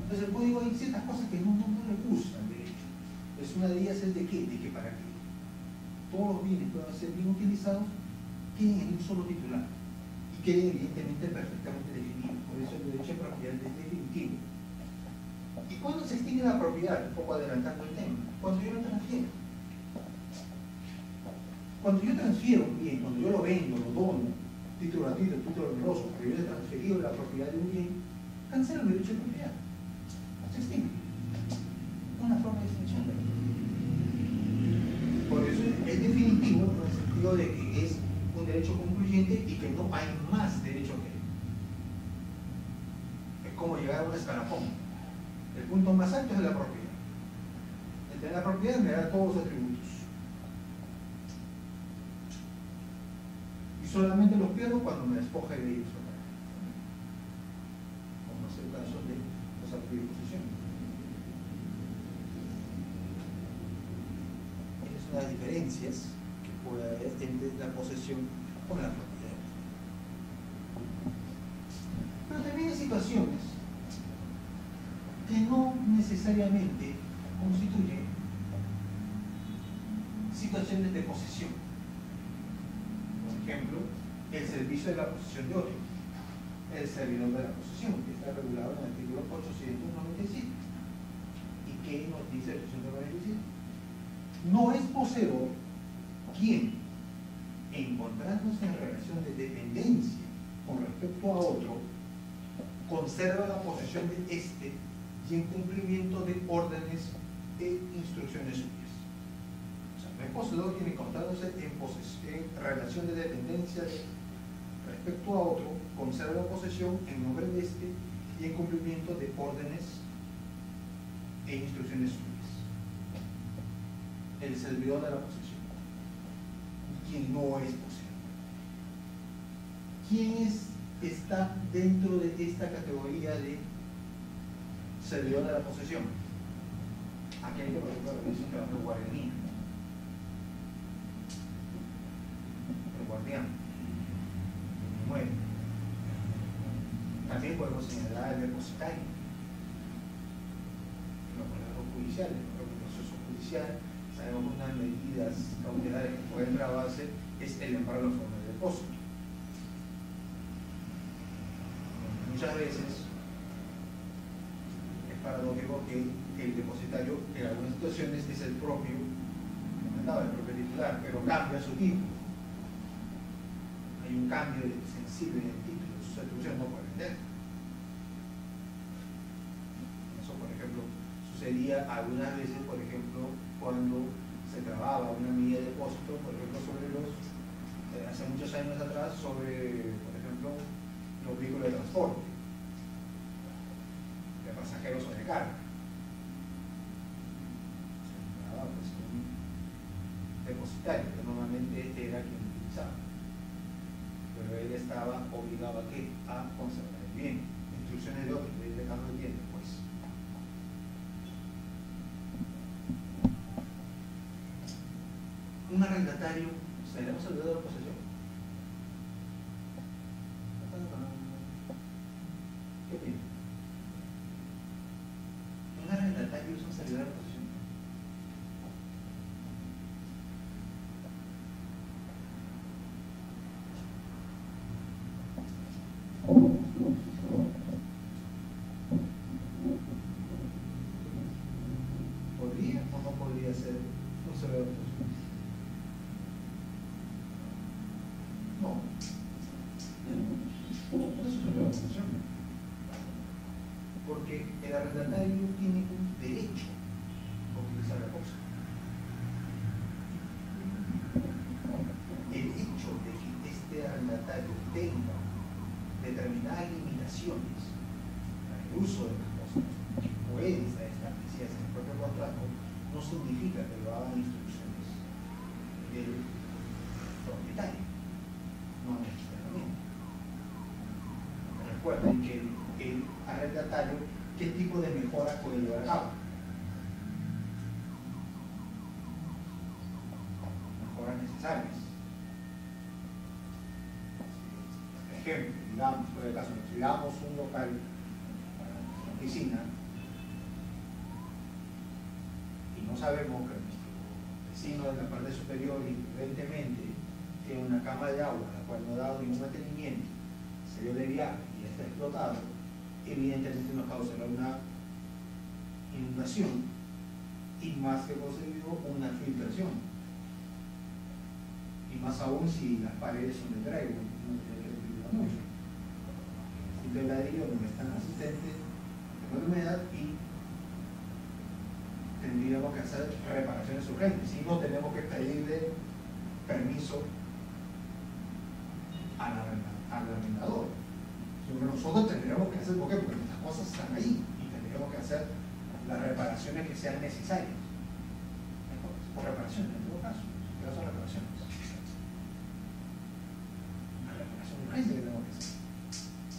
Speaker 1: Entonces el código hay ciertas cosas que no le gustan al derecho. Entonces una de ellas es de qué, para que todos los bienes puedan ser bien utilizados, queden en un solo titular y queden evidentemente perfectamente definidos. Por eso el derecho de propiedad es definitivo. ¿Y cuándo se extingue la propiedad? Un poco adelantando el tema. Cuando yo lo transfiero. Cuando yo transfiero un bien, cuando yo lo vendo, lo dono, título gratuito, título oneroso, porque yo he transferido la propiedad de un bien, cancelo el derecho de propiedad. Se extingue. Una forma de extinción. Por eso es definitivo en el sentido de que es un derecho concluyente y que no hay más derecho que él. Es como llegar a un escalafón. El punto más alto es la propiedad. El tener la propiedad me da todos los atributos. Y solamente los pierdo cuando me despoje de ellos. Como es el caso de los actos de posesión. Es una de las diferencias que puede haber entre la posesión con la propiedad. Pero también hay situaciones que no necesariamente constituyen situaciones de posesión. Por ejemplo, el servicio de la posesión de otro, el servidor de la posesión, que está regulado en el artículo 897. ¿Y qué nos dice el 897? No es poseedor quien, encontrándose en relación de dependencia con respecto a otro, conserva la posesión de éste y en cumplimiento de órdenes e instrucciones suyas. O sea, no es poseedor quien, encontrándose en relación de dependencia respecto a otro, conserva la posesión en nombre de éste y en cumplimiento de órdenes e instrucciones suyas. El servidor de la posesión. Quien no es poseedor. ¿Quién está dentro de esta categoría de servidor de la posesión? Aquel que, por ejemplo, dice que va a guardianía. El guardián. El muere. También podemos señalar el depositario. Los procesos judiciales, el proceso judicial, sabemos unas medidas cautelares que pueden trabarse, es el amparo en forma de depósito. Muchas veces es paradójico que el depositario en algunas situaciones es el propio titular, pero cambia su título. Hay un cambio sensible en el título, sus atribuciones no pueden vender. Eso, por ejemplo, sucedía algunas veces, por ejemplo, cuando se grababa una medida de depósito, por ejemplo, sobre hace muchos años atrás, sobre, por ejemplo, los vehículos de transporte de pasajeros o de carga. un depositario, que normalmente era quien lo utilizaba. Pero él estaba obligado a ¿qué? A conservar el bien. Instrucciones de otros, de Carlos entiende, pues. Un arrendatario, ¿seremos el deudor de posesión? ¿Qué opinas? ¿Un arrendatario es un servidor de posesión? ¿Podría o no podría ser un servidor de posesión? No. No es un servidor de posesión. Porque el arrendatario tiene un derecho a utilizar la cosa. El hecho de que este arrendatario tenga determinadas limitaciones para el uso de las cosas que pueden estar establecidas en el propio contrato no significa que lo hagan instrucciones del propietario, no necesariamente. Recuerden que el arrendatario, ¿qué tipo de mejoras puede llevar a cabo? Mejoras necesarias. Por ejemplo, digamos, por el caso, si damos un local para nuestra oficina y no sabemos que nuestro vecino de la parte superior imprudentemente tiene una cama de agua a la cual no ha dado ningún mantenimiento, se dio de viaje y está explotado, evidentemente nos causará una inundación y más que conseguido una filtración, y más aún si las paredes son de drywall, no tiene que recibir mucho. El ladrillo donde están asistentes de la humedad y tendríamos que hacer reparaciones urgentes, si no tenemos que pedirle permiso al arrendador. Nosotros tendríamos que hacer, ¿por qué? Porque estas cosas están ahí y tendríamos que hacer las reparaciones que sean necesarias. O reparaciones, en todo caso, pero son reparaciones. Una reparación urgente que tenemos que hacer.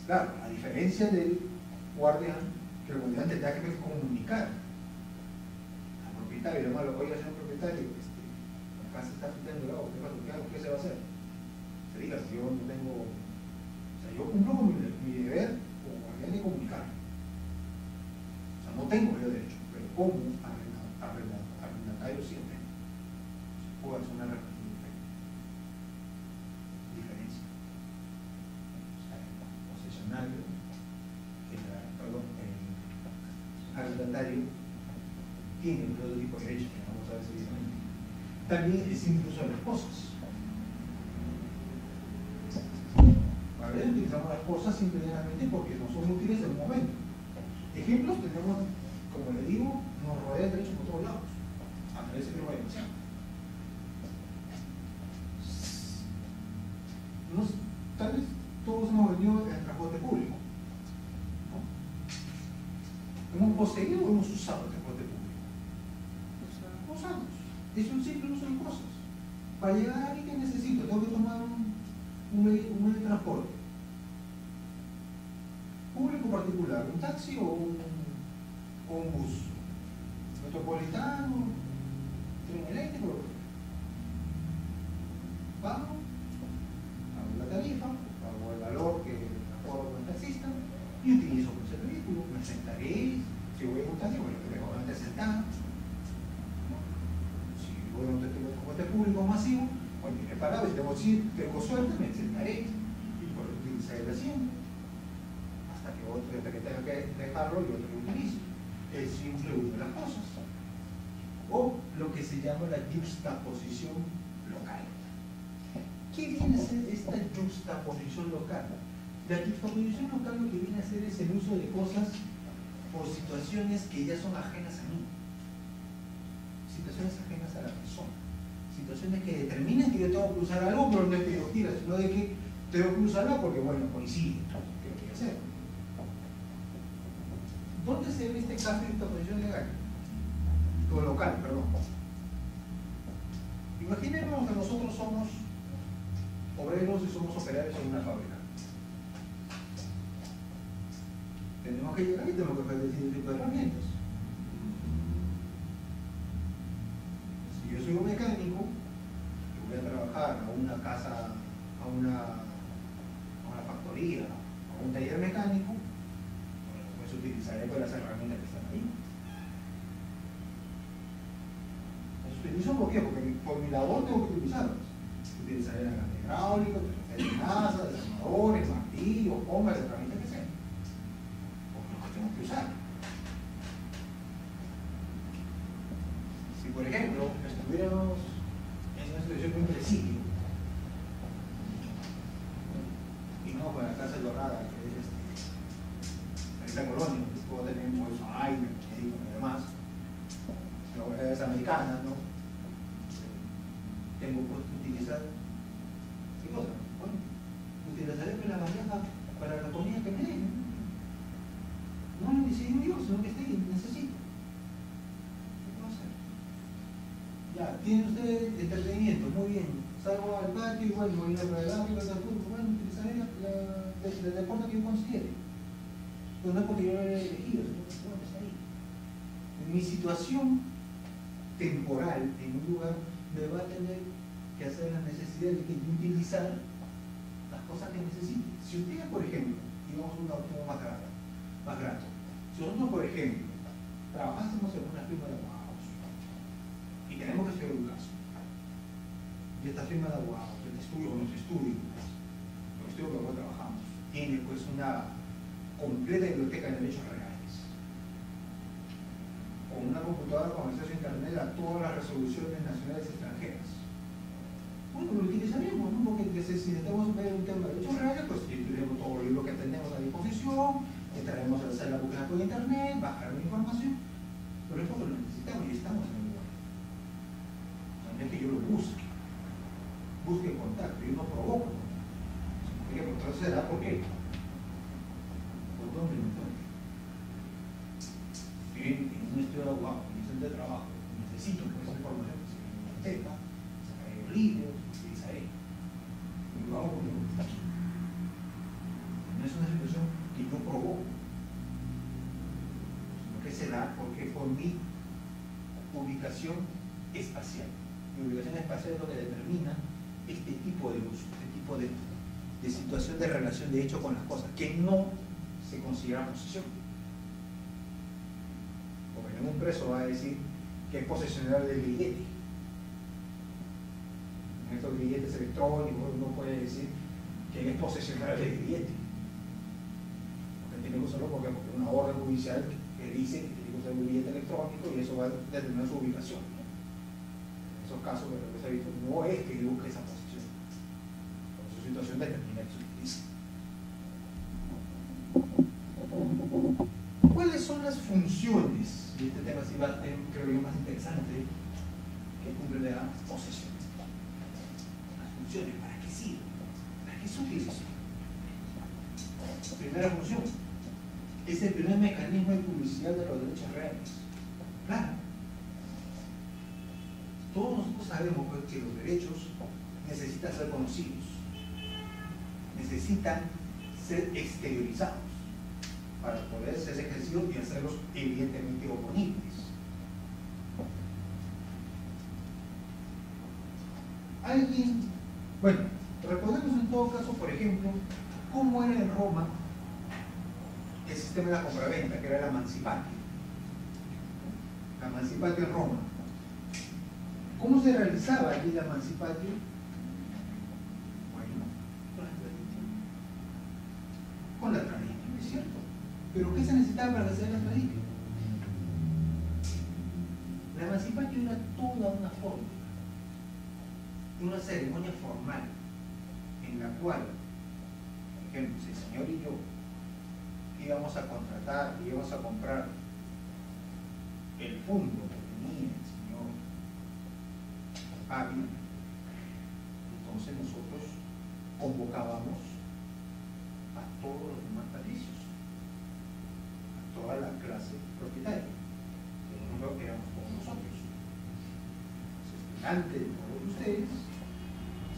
Speaker 1: Claro, a diferencia del guardián, que el guardián tendrá que comunicar al propietario, lo malo, oiga, señor propietario, la casa está filtrando el agua, ¿qué pasa? ¿Qué hago? ¿Qué se va a hacer? Se diga, si yo no tengo. Yo cumplo con mi deber como guardián de comunicar. O sea, no tengo yo derecho, pero como arrendatario siempre puedo hacer una diferencia. O sea, el concesionario, el arrendatario tiene otro tipo de derechos que vamos a ver seguidamente. También es incluso las cosas. A veces utilizamos las cosas simplemente porque no son útiles en un momento. Ejemplos tenemos, como le digo, nos rodea el derecho por todos lados. A través de la demasiado. Tal vez todos hemos venido en transporte público, ¿no? ¿Hemos poseído o hemos usado el transporte público? Usamos. Es un simple uso de cosas. Para llegar a alguien que necesito, tengo que tomar un medio de transporte. Público particular, un taxi o un bus. Metropolitano, tren eléctrico. Pago la tarifa, pago el valor que acuerdo con el taxista y utilizo ese vehículo. Me sentaré, si voy a un taxi, bueno, me voy a sentar. Si voy a un transporte público masivo, bueno, me he parado y tengo suerte, me sentaré y por utilizar el asiento hasta que tenga que dejarlo y otro lo utilice. El simple uso de las cosas. O lo que se llama la juxtaposición local. ¿Qué viene a ser esta juxtaposición local? La juxtaposición local lo que viene a hacer es el uso de cosas por situaciones que ya son ajenas a mí. Situaciones ajenas a la persona. Situaciones que determinan que yo tengo que usar algo, pero no es que yo quiera, sino de que tengo que usarlo porque, bueno, coincide. ¿Qué voy a hacer? ¿Dónde se ve este caso de juxtaposición legal? O local, perdón. Imaginemos que nosotros somos obreros y somos operarios en una fábrica. Tenemos que llegar y tenemos que hacer distintos tipos de herramientas. Si yo soy un mecánico y voy a trabajar a una casa, a una factoría, a un taller mecánico, bueno, pues utilizaré pues las herramientas que están ahí. Las utilizo ¿por qué? Porque por mi labor tengo que utilizarlas. Utilizaré la gante hidráulica, tenazas, desarmadores, martillos, bombas, herramientas que sean. Porque los tengo que usar. Si por ejemplo estuviéramos en una situación de un presidio, y no con la casa dorada, que es esta colonia, que puedo tener pues, aire, médico y demás, las americanas, ¿no? Tengo que utilizar, ¿qué cosa? Bueno, utilizaré la bandeja para la comida que me den. No lo decido yo, sino que necesito. ¿Qué puedo hacer? Ya, tiene usted entretenimiento, muy bien. Salgo al patio y bueno, voy a ir a el área, bueno, utilizaré el deporte que yo considere. Pero no es porque yo lo haya elegido, sino que bueno, está ahí. Mi situación temporal en un lugar me va a tener que hacer la necesidad de utilizar las cosas que necesite. Si ustedes, por ejemplo, y vamos a un auto más grato, si nosotros, por ejemplo, trabajásemos en una firma de abogados y tenemos que hacer un caso, y esta firma de abogados, el estudio o nuestro estudio que nosotros trabajamos, tiene pues una completa biblioteca de derechos reales, con una computadora con acceso a internet a todas las resoluciones nacionales y extranjeras. Bueno, lo utilizaremos, ¿no? Porque si necesitamos ver un tema de derechos reales, pues utilizaremos todos los libros que tenemos a disposición, entraremos a hacer la búsqueda por internet, bajar la información, pero es porque lo necesitamos y estamos en el lugar. No es que yo lo busque contacto, yo no provoco. Entonces será por qué. Por dónde me encuentro. En un estudio de abogado, en un centro de trabajo, necesito pues, esa información, si me biblioteca, sacaré los libros, utilizaré. Y lo hago porque me gusta. No es una situación que yo provoco, sino que se da porque por mi ubicación espacial. Mi ubicación espacial es lo que determina este tipo de uso, este tipo de situación de relación de hecho con las cosas, que no se considera posesión. Porque ningún preso va a decir que es posesional del billete. En estos billetes electrónicos uno puede decir que es posesional del billete. Porque tiene que usarlo porque es una orden judicial que dice que tiene que usar un billete electrónico y eso va a determinar su ubicación. En esos casos que se ha visto, no es que busque esa posesión. Por su situación determina que se utiliza. ¿Cuáles son las funciones? Y este tema sí va a ser, creo yo, más interesante que cumple la posesión. Las funciones, ¿para qué sirve? ¿Para qué se utiliza? Primera función, es el primer mecanismo de publicidad de los derechos reales. Claro. Todos nosotros sabemos pues, que los derechos necesitan ser conocidos, necesitan ser exteriorizados para poder ser ejercidos y hacerlos evidentemente oponibles. Bueno, recordemos en todo caso, por ejemplo, cómo era en Roma el sistema de la compraventa, que era la mancipatio. La mancipatio en Roma. ¿Cómo se realizaba allí la mancipatio? Bueno, con la tradición, es cierto. ¿Pero qué se necesitaba para hacer la tradición? La mancipatio era toda una forma, una ceremonia formal, en la cual, por ejemplo, si el señor y yo íbamos a contratar, íbamos a comprar el fondo que tenía el señor Ávila, entonces nosotros convocábamos a todos los demás patricios, a toda la clase propietaria, que nosotros éramos todos nosotros. Entonces, delante de todos ustedes,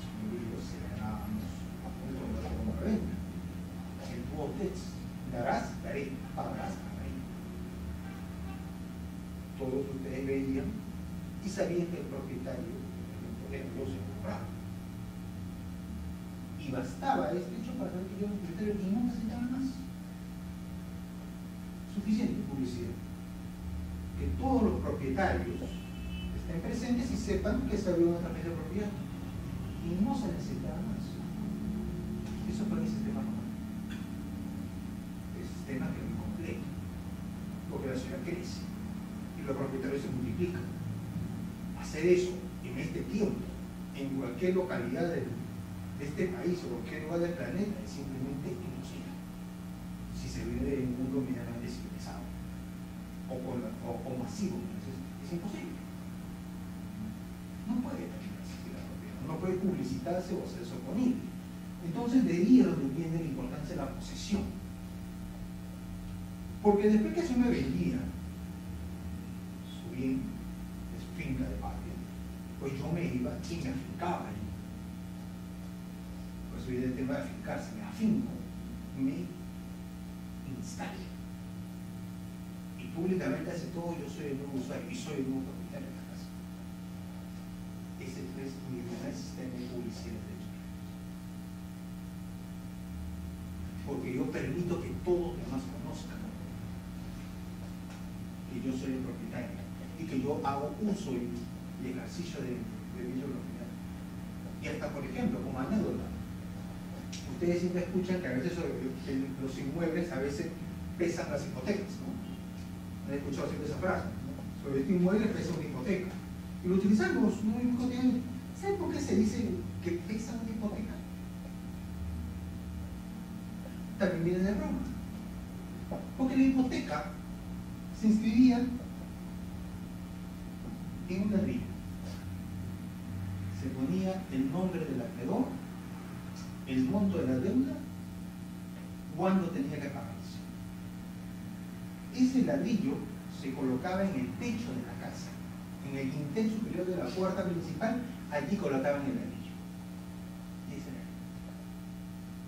Speaker 1: señoritos, señalábamos como reventa. El duotex, darás, daré, pagarás, pagaré. Todos ustedes veían y sabían que el propietario, por ejemplo, se compraba. Y bastaba este hecho para saber que yo era un propietario y no necesitaba más. Suficiente publicidad. Que todos los propietarios estén presentes y sepan que se abrió una tarjeta de propiedad. Y no se necesitaba más. Eso fue mi sistema normal. El sistema que me completa. Porque la ciudad crece y los propietarios se multiplican. Hacer eso en este tiempo, en cualquier localidad de este país o cualquier lugar del planeta, es simplemente imposible. Si se vive en un mundo medianamente civilizado o masivo, es imposible. No puede existir la propiedad, no puede publicitarse o hacerse oponible. Entonces, de ahí es donde viene la importancia de la posesión. Porque después que se me vendía su bien, de su finca de patria, pues yo me iba y me afincaba allí. Por eso viene el tema de afincarse, me afinco, me instalo. Y públicamente hace todo, yo soy el nuevo usuario y soy el nuevo propietario de la casa. Ese es mi primer sistema de publicidad de derechos. Porque yo permito que todos los demás conozcan que yo soy el propietario y que yo hago uso y ejercicio de mi propiedad. Y hasta, por ejemplo, como anécdota, ustedes siempre escuchan que a veces los inmuebles a veces pesan las hipotecas, ¿no? Han escuchado siempre esa frase, ¿no? Sobre este inmueble pesa una hipoteca. Y lo utilizamos muy cotidianamente. ¿Saben por qué se dice que pesa una hipoteca? También viene de Roma. Porque la hipoteca se inscribía en un ladrillo. Se ponía el nombre del acreedor, el monto de la deuda, cuándo tenía que pagarse. Ese ladrillo se colocaba en el techo de la casa, en el dintel superior de la puerta principal, allí colocaban el ladrillo. Y ese ladrillo.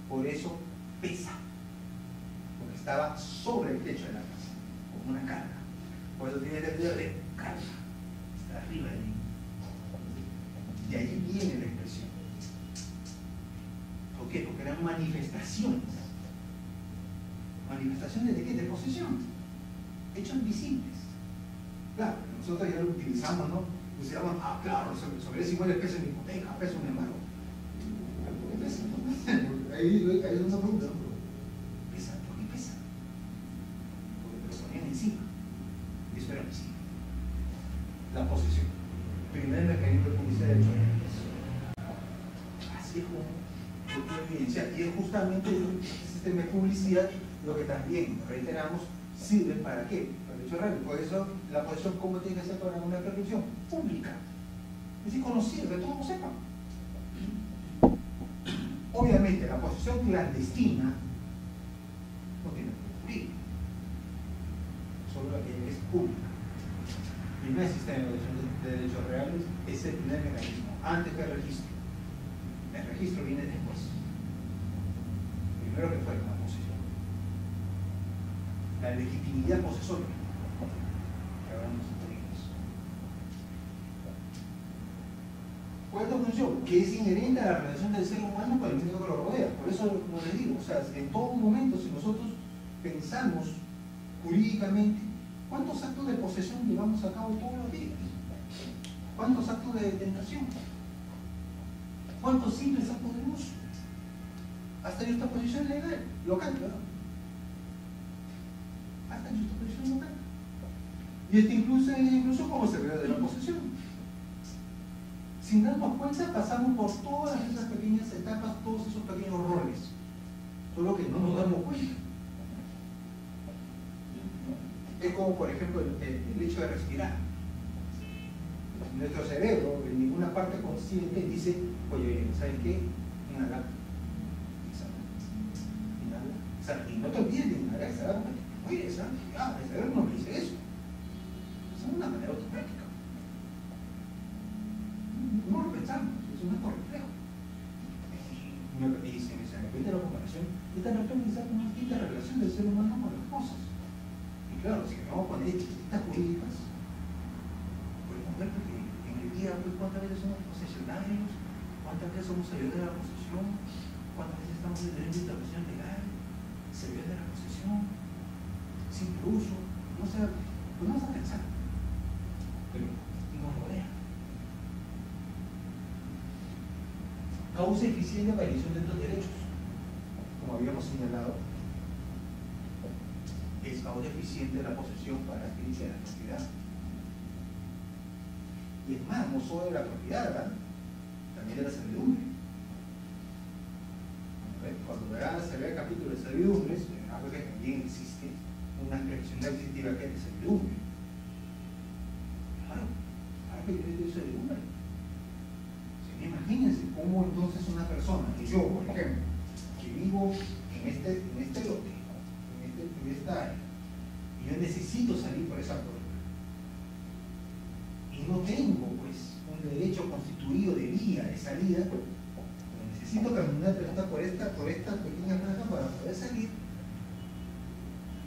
Speaker 1: Por eso pesa, porque estaba sobre el techo de la casa, como una carga. Por eso tiene el ladrillo de carga, está arriba de mí. De ahí viene la expresión. ¿Por qué? Porque eran manifestaciones. ¿Manifestaciones de qué? De posesión. Hechos visibles. Claro, nosotros ya lo utilizamos, ¿no? Utilizamos, claro, sobre ese inmueble pesa una hipoteca, pesa un embargo. ¿Por qué pesa? Ahí es una pregunta, ¿no? ¿Pesa? ¿Por qué pesa? Porque te lo ponían encima. Y eso era visible. La posesión. Primer mecanismo de publicidad de hecho. Así es como se puede evidenciar. Y es justamente el sistema de publicidad lo que también, reiteramos, sirve para qué? Para el hecho real. Por eso la posesión, ¿cómo tiene que ser para una prescripción? Pública. Es decir, conocida, que todos lo sepan. Obviamente, la posesión clandestina no tiene que ocurrir. Solo la que es pública. El primer sistema de derechos reales es el primer mecanismo, antes que el registro. El registro viene después. Primero que fue la posesión. La legitimidad posesoria. Que ahora nos entendemos. ¿Cuál es la función? Que es inherente a la relación del ser humano con el mundo que lo rodea. Por eso, como les digo, o sea, en todo momento, si nosotros pensamos jurídicamente, ¿cuántos actos de posesión llevamos a cabo todos los días? ¿Cuántos actos de tentación? ¿Cuántos simples actos de uso? Hasta justaposición legal, local, ¿verdad? Hasta justaposición local. Y esto incluso como se ve de la posesión. Sin darnos cuenta, pasamos por todas esas pequeñas etapas, todos esos pequeños roles. Solo que no nos damos cuenta. Es como, por ejemplo, el hecho de respirar. Nuestro cerebro, en ninguna parte consciente, dice, oye, ¿sabes qué? Inhalar. Inhala. Exhala. Y no te olvides de inhalar, exhalar. Oye, el cerebro no me dice eso. Es una manera automática. No lo pensamos. eso no es por reflejo. Y se me repite la comparación, esta referencia es una distinta relación del ser humano con las cosas. Y claro, si me vamos a poner etiquetas jurídicas, podemos ver que en el día pues, cuántas veces somos posesionarios, cuántas veces somos servidores de la posesión, cuántas veces estamos en derecho de intervención legal, servidores de la posesión, simple uso, no sé, pues vamos a pensar, pero nos rodea. Causa eficiente para la elección de estos derechos, como habíamos señalado, es causa eficiente la posesión para la adquisición de la propiedad. Y es más, no solo de la propiedad, ¿verdad? También de la servidumbre. Cuando se ve el capítulo de servidumbres, algo que también existe, una expresión adquisitiva que es de servidumbre. Claro, hay que tener de servidumbre. Imagínense cómo entonces una persona, que yo, por ejemplo, que vivo en este lote, en esta área, y yo necesito salir por esa puerta, y no tengo, pues, un derecho constituido de vía de salida, pero necesito caminar por esta pequeña franja para poder salir,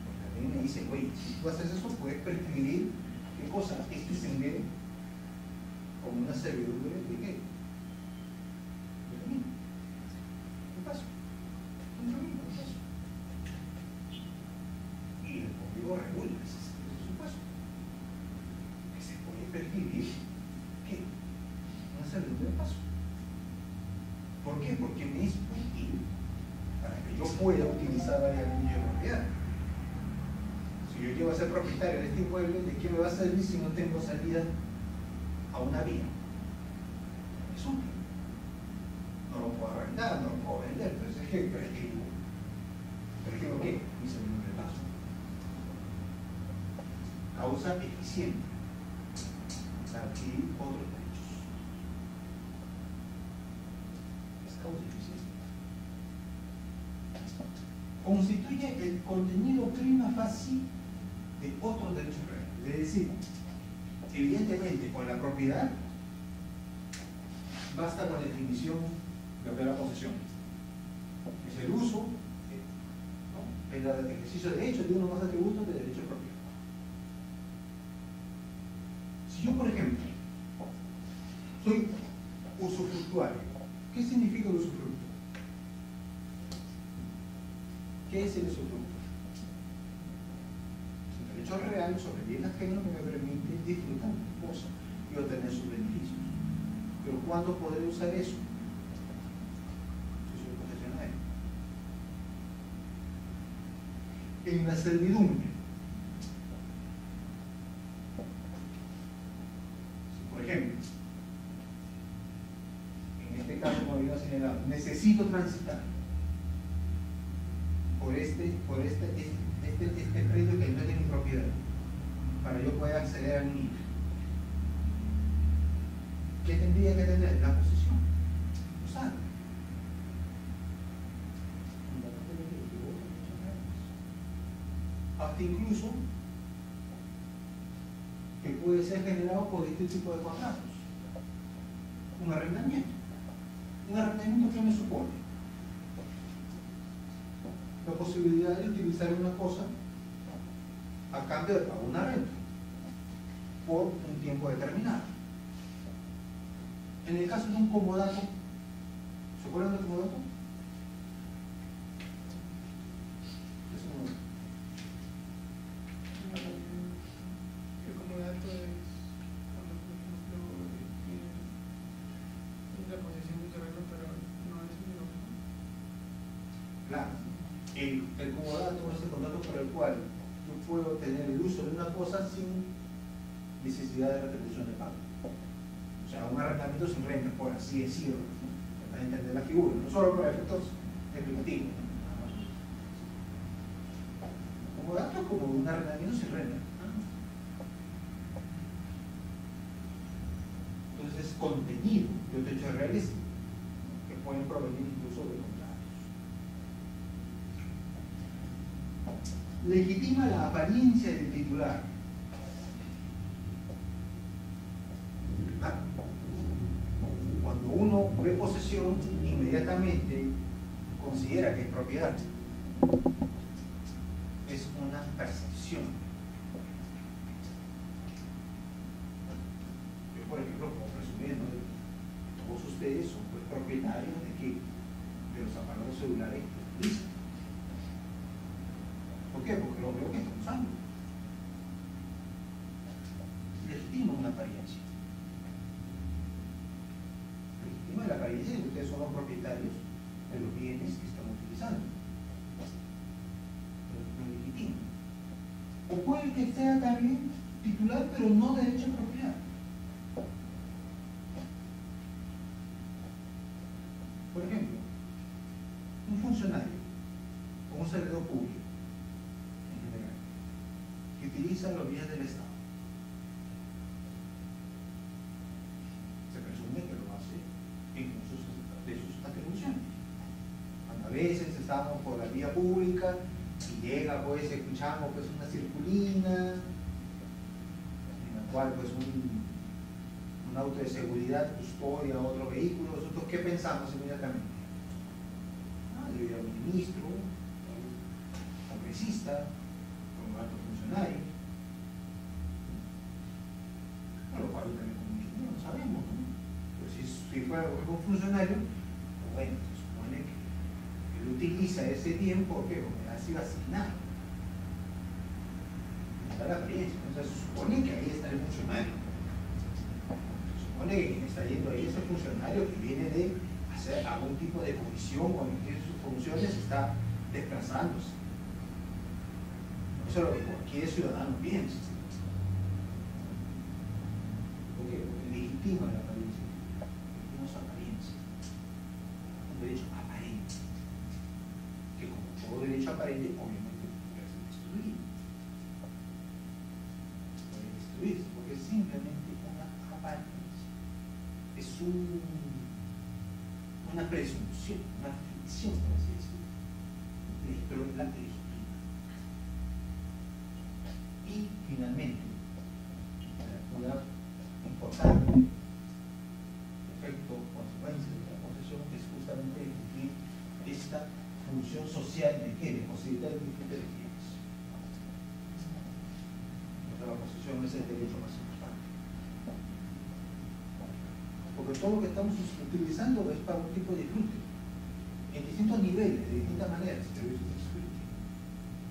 Speaker 1: porque también me dicen, oye, si tú haces eso, puedes prescribir, ¿qué cosa? Este sendero como una servidumbre de qué? ¿Qué pasó? ¿Qué pasó? Y el código regula ese supuesto. Que se puede percibir que una servidumbre de paso. ¿Por qué? Porque me es útil para que yo pueda utilizar varias líneas de propiedad. Si yo llego a ser propietario de este inmueble, ¿de qué me va a servir si no tengo salida a una vía? Es útil. No lo puedo arrendar, no lo puedo vender, entonces es que prescribo. ¿Prescribo qué? Mi servidumbre de paso. Causa eficiente para adquirir otros derechos. Es causa eficiente. Constituye el contenido prima facie de otros derechos reales. Es decir, evidentemente con la propiedad basta con la definición de la posesión. Es el uso, ¿no? El ejercicio de derechos de uno más atributos de derecho propio. Si yo, por ejemplo, soy usufructuario, ¿qué significa el usufructo? ¿Qué es el usufructo? Es el derecho real sobre bien ajeno que me permite disfrutar de cosas y obtener sus beneficios. Pero ¿cuándo podré usar eso? En la servidumbre. Si, por ejemplo, en este caso, como había señalado, necesito transitar por este predio que no es de mi propiedad, para yo poder acceder al niño. ¿Qué tendría que tener? La posesión. Usar. Hasta incluso que puede ser generado por este tipo de contratos. Un arrendamiento. Un arrendamiento que me supone la posibilidad de utilizar una cosa a cambio de pagar una renta por un tiempo determinado. En el caso de un comodato, ¿se acuerdan del comodato?
Speaker 2: El comodato es cuando, por ejemplo, tiene la posesión de un terreno, pero no es mío.
Speaker 1: Claro. El comodato es el contrato por el cual yo puedo tener el uso de una cosa sin necesidad de retribución de pago. O sea, un arrendamiento sin renta, por así decirlo, ¿no? Para entender la figura, no solo para efectos explicativos. Como dato, como un arrendamiento sin renta. Entonces es contenido de los hechos reales que pueden provenir incluso de contratos. Legitima la apariencia del titular. Cuando uno ve posesión, inmediatamente considera que es propiedad. Es una percepción. Yo, por ejemplo, como presumiendo, todos ustedes son pues, propietarios de qué? De los aparatos celulares que utilizan. ¿Por qué? Porque lo veo que están usando. Legitima una apariencia. Legitima la apariencia de que ustedes son los propietarios de los bienes que están utilizando. Lo legitima. O puede que sea también titular, pero no derecho a propiedad. Por ejemplo, un funcionario o un servidor público en general que utiliza los bienes del Estado, se presume que lo hace en uso de sus atribuciones. Cuando a veces estamos por la vía pública y llega, pues, escuchamos pues una circulina en la cual pues un auto de seguridad custodia otro vehículo. Nosotros, ¿qué pensamos inmediatamente? Debe ir a un ministro, a un congresista, a un alto funcionario. Bueno, lo cual también con mucho dinero, no sabemos, ¿no? Pero si fuera un funcionario, pues bueno, se supone que él utiliza ese bien porque ha sido asignado. Está la apariencia. Entonces se supone que ahí está el funcionario. Que quien está yendo ahí es el funcionario que viene de hacer algún tipo de comisión o emitir sus funciones, está desplazándose. Eso es lo que cualquier ciudadano piensa. Porque legitima la apariencia, legitima su apariencia. Un derecho aparente, que como todo derecho aparente, obviamente puede ser destruido. Puede destruirse, porque es simplemente una apariencia. Es una presunción, una ficción, por así decirlo, pero la legitima. Y finalmente, una importante efecto, consecuencia de la posesión es justamente cumplir esta función social de qué? De posibilitar el disfrute de bienes. Entonces la posesión es el derecho más importante. Porque todo lo que estamos utilizando es para un tipo de disfrute, en distintos niveles, de distintas maneras, pero eso es disfrute.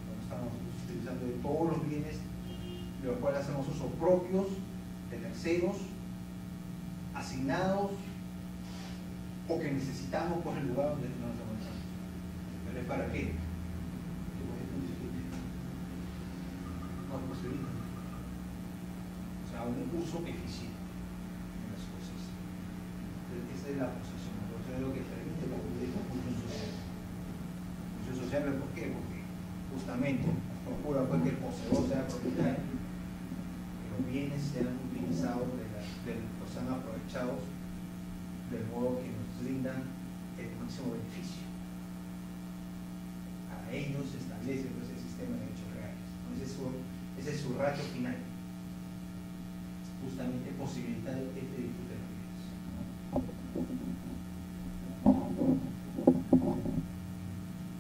Speaker 1: Cuando estamos utilizando de todos los bienes, de los cuales hacemos uso propios, de terceros, asignados, o que necesitamos por el lugar donde nos encontramos. ¿Pero es para qué? Porque es un disfrute. Nos posibilita. O sea, un uso eficiente. Esa es la posesión, es lo que permite la función social. Función social, ¿por qué? Porque justamente procura pues, que el poseedor sea propietario, que los bienes sean utilizados, sean aprovechados del modo que nos brindan el máximo beneficio. Para ellos se establece pues, el sistema de derechos reales. Ese es su ratio final. Justamente posibilitar este disfrute de los bienes.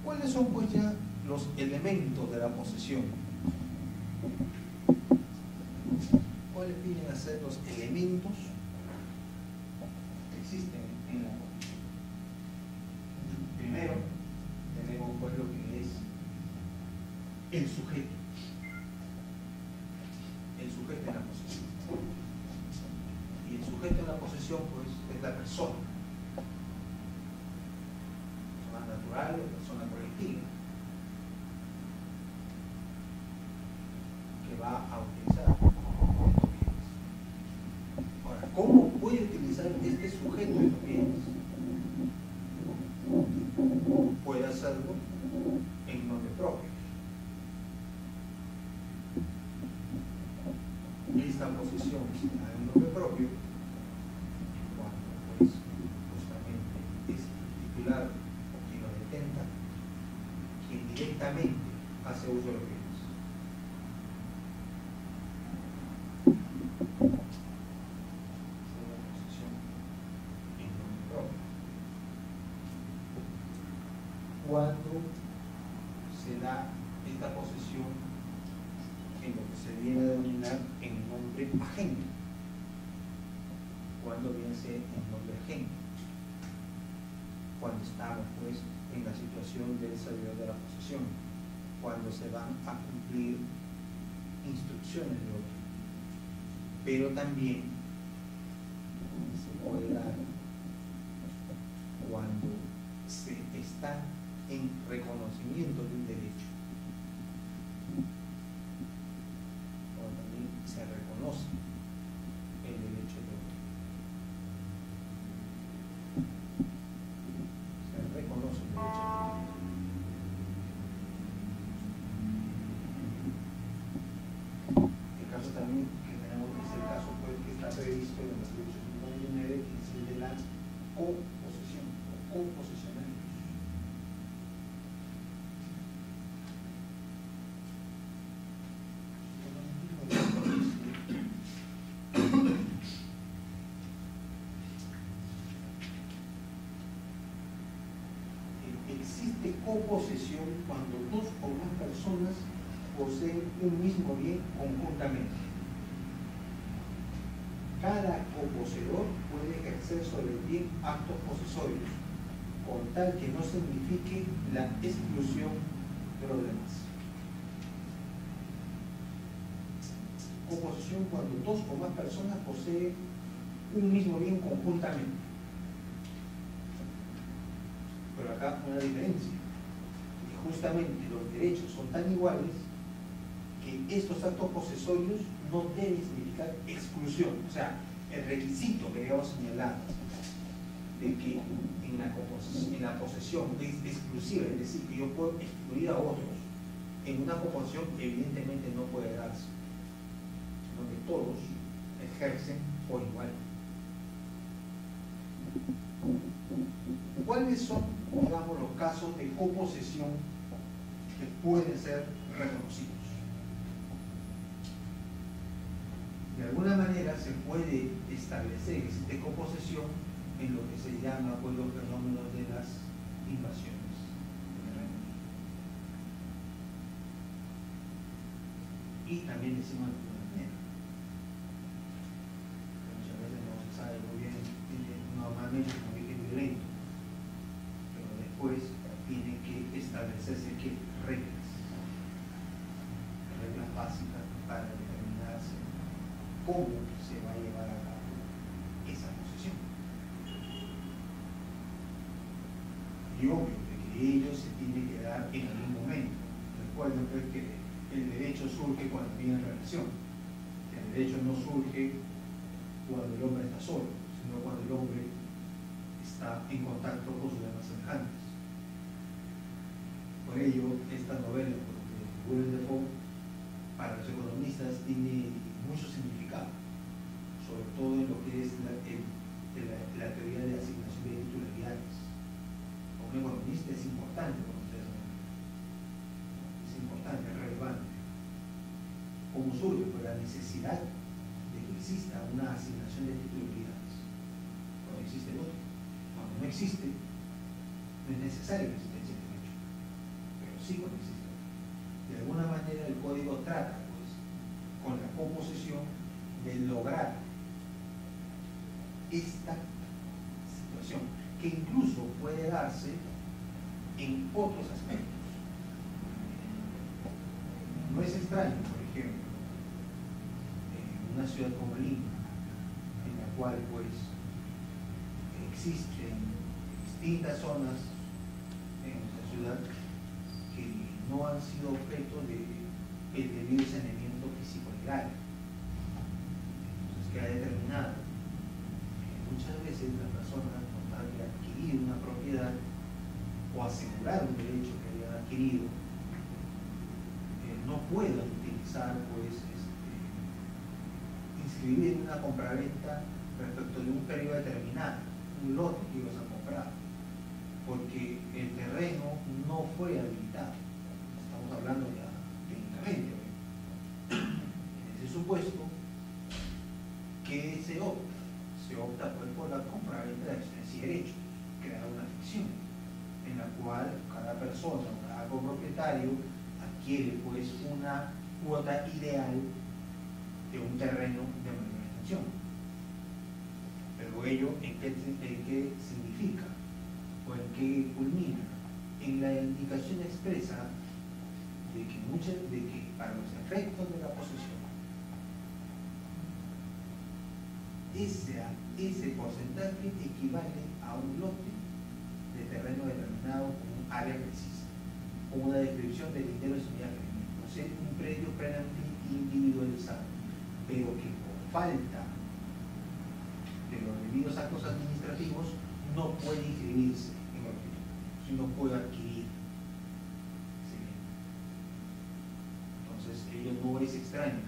Speaker 1: ¿Cuáles son pues ya los elementos de la posesión? ¿Cuáles vienen a ser los elementos que existen en la posesión? Primero, tenemos pues lo que es el sujeto. El sujeto en la posesión. Y el sujeto en la posesión pues es la persona. Natural o persona colectiva que va a utilizar estos bienes. Ahora, ¿cómo puede utilizar este sujeto estos bienes? Puede hacerlo en nombre propio. Esta posesión en nombre propio, cuando pues justamente es titular quien directamente hace uso de los bienes. Esa es la posesión en nombre ajeno, cuando viene a ser en nombre ajeno, cuando estamos pues en la situación del servidor de la posesión, cuando se van a cumplir instrucciones de otro. Pero también se puede dar cuando se está en reconocimiento de un derecho, cuando también se reconoce el derecho de otro. Se reconoce el derecho de otro. El caso también que tenemos es el caso pues, que está previsto en la Resolución 99, que es el de la coposesión o coposesionarios. Existe coposesión cuando dos o más personas poseen un mismo bien conjuntamente. Cada coposeedor puede ejercer sobre el bien actos posesorios, con tal que no signifique la exclusión de los demás. Coposesión cuando dos o más personas poseen un mismo bien conjuntamente. Pero acá una diferencia, que justamente los derechos son tan iguales que estos actos posesorios no deben significar exclusión. O sea, el requisito que habíamos señalado de que en la posesión es exclusiva, es decir, que yo puedo excluir a otros, en una coposesión evidentemente no puede darse, sino que todos ejercen por igual. ¿Cuáles son, digamos, los casos de coposesión que pueden ser reconocidos? De alguna manera se puede establecer que existe coposesión en lo que se llama pues, los fenómenos de las invasiones de terrenos. Y también decimos de alguna manera, que muchas veces no se sabe muy bien, normalmente es un origen violento, pero después tiene que establecerse que reglas básicas para determinarse cómo se va a llevar a cabo esa posesión. Y obvio que ello se tiene que dar en algún momento. Recuerden pues que el derecho surge cuando viene en relación. El derecho no surge cuando el hombre está solo, sino cuando el hombre está en contacto con sus demás semejantes. Por ello, esta novela de Willem Dafoe para los economistas tiene mucho significado, sobre todo en lo que es la teoría de asignación de titularidades. Para un economista es importante conocer eso, es importante, es relevante. ¿Cómo surge? Por la necesidad de que exista una asignación de titularidades. Cuando existe el otro. Cuando no existe, no es necesaria la existencia del derecho, pero sí cuando existe. De alguna manera el código trata pues, con la coposesión de lograr esta situación que incluso puede darse en otros aspectos. No es extraño, por ejemplo, en una ciudad como Lima, en la cual pues existen distintas zonas en nuestra ciudad que no han sido objeto de el debido saneamiento físico-legal. Entonces queda determinado que muchas veces la persona con tal de adquirir una propiedad o asegurar un derecho que haya adquirido no pueda utilizar pues inscribir una compraventa respecto de un periodo determinado, un lote que ibas a comprar, porque el terreno no fue habilitado. Estamos hablando ya técnicamente. En ese supuesto, ¿qué se opta? Se opta pues por la compraventa de acciones y derechos, crear una ficción en la cual cada persona, cada copropietario adquiere pues una cuota ideal de un terreno de mayor extensión. Pero ello, ¿en qué significa? ¿O en qué culmina? En la indicación expresa de que para los efectos de la posesión, ese porcentaje equivale a un lote de terreno determinado con un área precisa, con una descripción del dinero en su unidad femenina, o sea, un predio plenamente individualizado, pero que por falta de los debidos actos administrativos no puede inscribirse en el registro, sino puede adquirir. ¿Sí? Entonces, ello no es extraño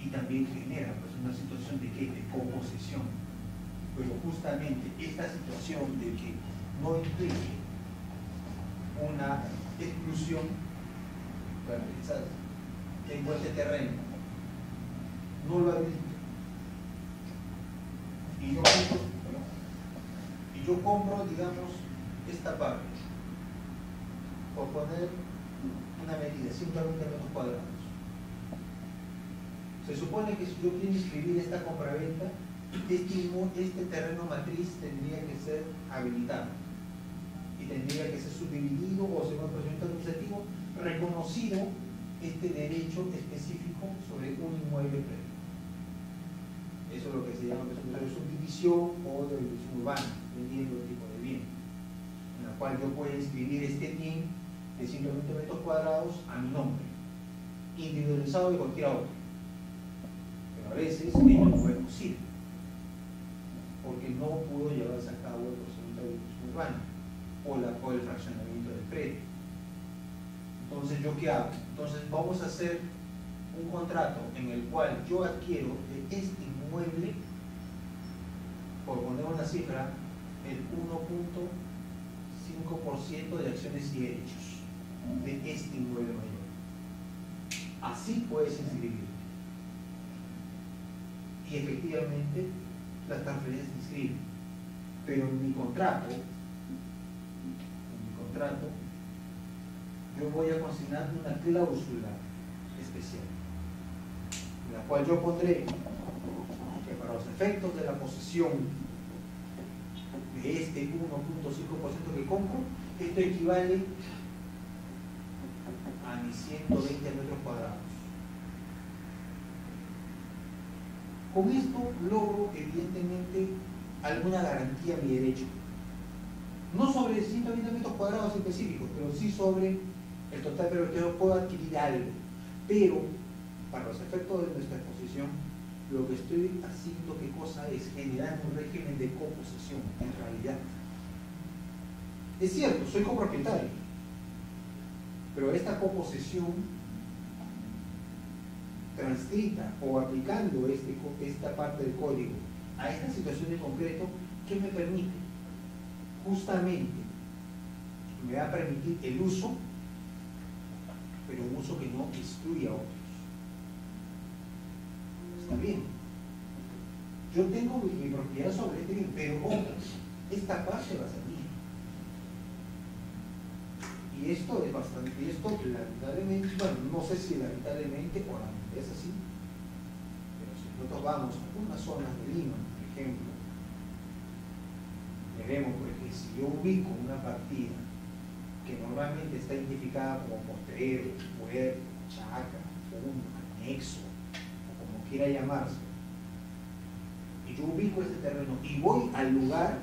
Speaker 1: y también genera pues, una situación de composición. Pero justamente esta situación de que no implique una exclusión, bueno, quizás tengo este terreno, no lo habilito, y yo compro, digamos, esta parte, por poner una medida, 120 metros cuadrados. Se supone que si yo quiero inscribir esta compraventa, este terreno matriz tendría que ser habilitado y tendría que ser subdividido o, según el procedimiento administrativo, reconocido este derecho específico sobre un inmueble previo. Eso es lo que se llama de subdivisión o de división urbana, dependiendo del tipo de bien, en la cual yo puedo inscribir este bien de 120 metros cuadrados a mi nombre, individualizado de cualquier otro. Pero a veces ello no es posible, porque no pudo llevarse a cabo el procedimiento de división urbana o el fraccionamiento del predio. Entonces, ¿yo qué hago? Entonces, vamos a hacer un contrato en el cual yo adquiero de este inmueble, por poner una cifra, el 1.5% de acciones y derechos de este inmueble mayor. Así puedes inscribir. Y efectivamente, las transferencias se inscriben. Pero en mi contrato, yo voy a consignar una cláusula especial, en la cual yo pondré que para los efectos de la posesión de este 1.5% que compro, esto equivale a mis 120 metros cuadrados. Con esto logro evidentemente alguna garantía a mi derecho. No sobre 120 metros cuadrados específicos, pero sí sobre el total, pero que yo puedo adquirir algo. Pero, para los efectos de nuestra exposición, lo que estoy haciendo, ¿qué cosa es? Generar un régimen de coposesión, en realidad. Es cierto, soy copropietario, pero esta coposesión transcrita o aplicando esta parte del código a esta situación en concreto, ¿qué me permite? Justamente me va a permitir el uso, pero un uso que no excluya a otros. Está bien. Yo tengo mi propiedad sobre este bien, pero ojo, esta parte va a ser mía. Y esto es bastante, y esto lamentablemente, bueno, no sé si lamentablemente o lamentablemente es así, pero si nosotros vamos a algunas zonas de Lima, por ejemplo, veremos porque si yo ubico una partida que normalmente está identificada como postrero, puerto, chacra, fondo, anexo, o como quiera llamarse, y yo ubico ese terreno y voy al lugar,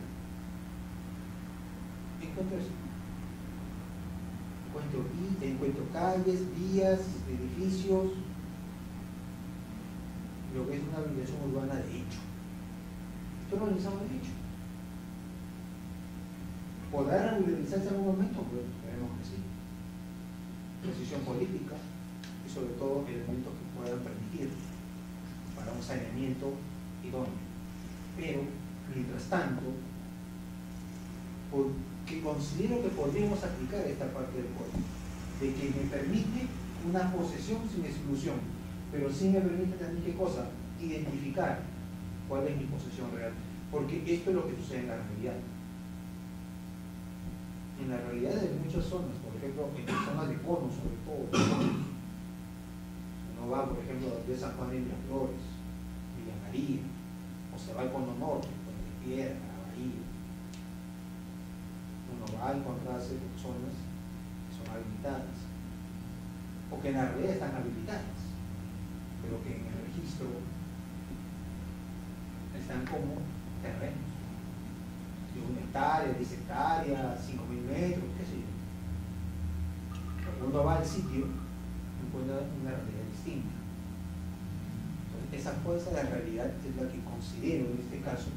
Speaker 1: encuentro eso. Encuentro calles, vías, edificios, lo que es una habilitación urbana de hecho. Esto lo organizamos de hecho. ¿Podrá regularizarse en algún momento? Pues esperemos que sí. Decisión política y sobre todo elementos que puedan permitir para un saneamiento idóneo. Pero, mientras tanto, porque considero que podríamos aplicar esta parte del código, de que me permite una posesión sin exclusión, pero sí me permite también, ¿qué cosa? Identificar cuál es mi posesión real, porque esto es lo que sucede en la realidad. En la realidad de muchas zonas, por ejemplo, en las zonas de cono sobre todo, ¿no? No va, por ejemplo, donde San Juan de Miraflores, Villa María, o se va al Cono Norte, Puente de Piedra, la Bahía. Uno va a encontrarse con zonas que son habilitadas, o que en la realidad están habilitadas, pero que en el registro están como terrenos de 1 hectárea, 10 hectáreas, 5.000 metros, qué sé yo. Cuando uno va al sitio, encuentra una realidad distinta. Entonces, esa fuerza de realidad es la que considero en este caso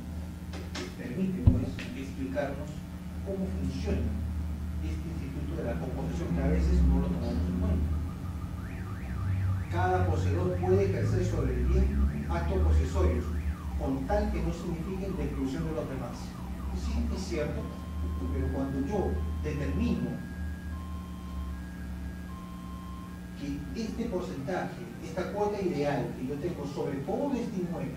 Speaker 1: permite pues, explicarnos cómo funciona este instituto de la composición, que a veces no lo tomamos en cuenta. Cada poseedor puede ejercer sobre el bien actos posesorios, con tal que no signifiquen la exclusión de los demás. Sí, es cierto, pero cuando yo determino que este porcentaje, esta cuota ideal que yo tengo sobre todo este inmueble,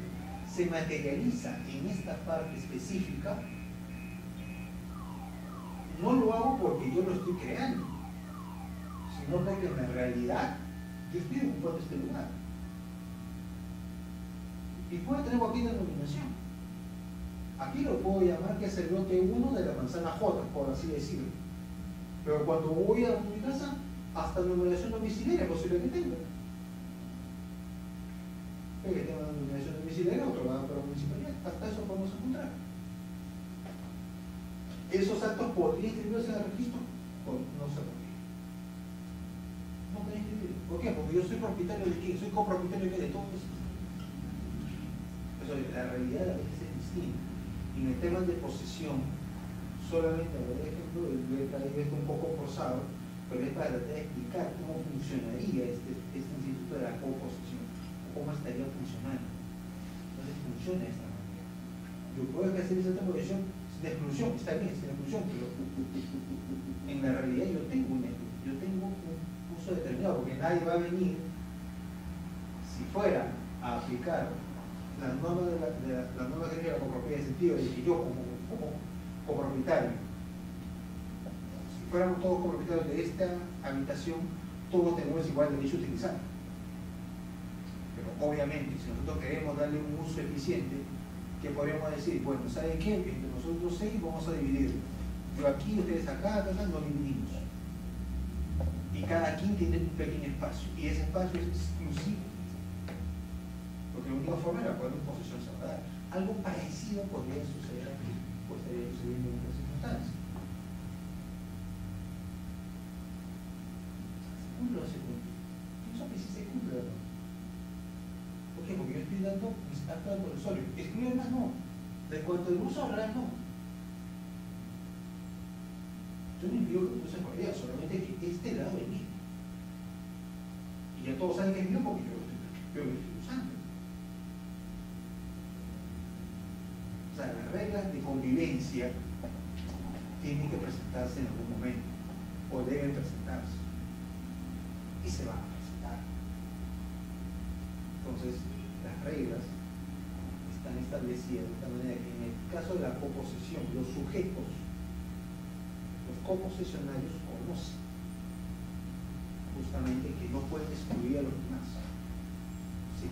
Speaker 1: se materializa en esta parte específica, no lo hago porque yo lo estoy creando, sino porque en la realidad yo estoy ocupando este lugar. Y puede tener cualquier denominación. Aquí lo puedo llamar que es el lote 1 de la manzana J, por así decirlo. Pero cuando voy a mi casa, hasta numeración domiciliaria posible que tenga. El que tenga una numeración domiciliaria, otro va para la municipalidad. Hasta eso podemos encontrar. ¿Esos actos podrían inscribirse en el registro? No se podría. No podría inscribir. ¿Por qué? Porque yo soy propietario de qué? Soy copropietario de qué? De todo eso. La realidad a veces es distinta. Y en temas de posesión, solamente, por ejemplo, lo he traído esto un poco forzado, pero es para tratar de explicar cómo funcionaría este instituto de la coposesión, cómo estaría funcionando. Entonces funciona de esta manera. Yo puedo ejercer esa posesión sin exclusión, está bien, sin exclusión, pero en la realidad yo tengo un uso determinado, porque nadie va a venir, si fuera a aplicar la norma de la nueva ley de la copropiedad, en el sentido de que yo como copropietario, si fuéramos todos copropietarios de esta habitación, todos tenemos igual derecho a utilizar. Pero obviamente, si nosotros queremos darle un uso eficiente, ¿qué podríamos decir? Bueno, ¿saben qué? Entre nosotros 6 vamos a dividir. Yo aquí, ustedes acá, nos dividimos. Y cada quien tiene un pequeño espacio. Y ese espacio es exclusivo. Porque la única forma era poner en posesión se va a dar. Algo parecido podría suceder aquí, pues estaría sucediendo en otras circunstancias. ¿Se cumple o no se cumple? Pienso que sí se cumple o no. ¿Por qué? Porque yo estoy dando mis actos al profesorio. Excluir más no. De cuanto al uso real no. Yo no impido que no se podría, solamente que este lado es mío. Y ya todos saben que es mío porque yo lo estoy usando. O sea, las reglas de convivencia tienen que presentarse en algún momento, o deben presentarse, y se van a presentar. Entonces, las reglas están establecidas de esta manera que en el caso de la coposesión, los sujetos, los coposesionarios conocen justamente que no pueden excluir a los demás. Sí.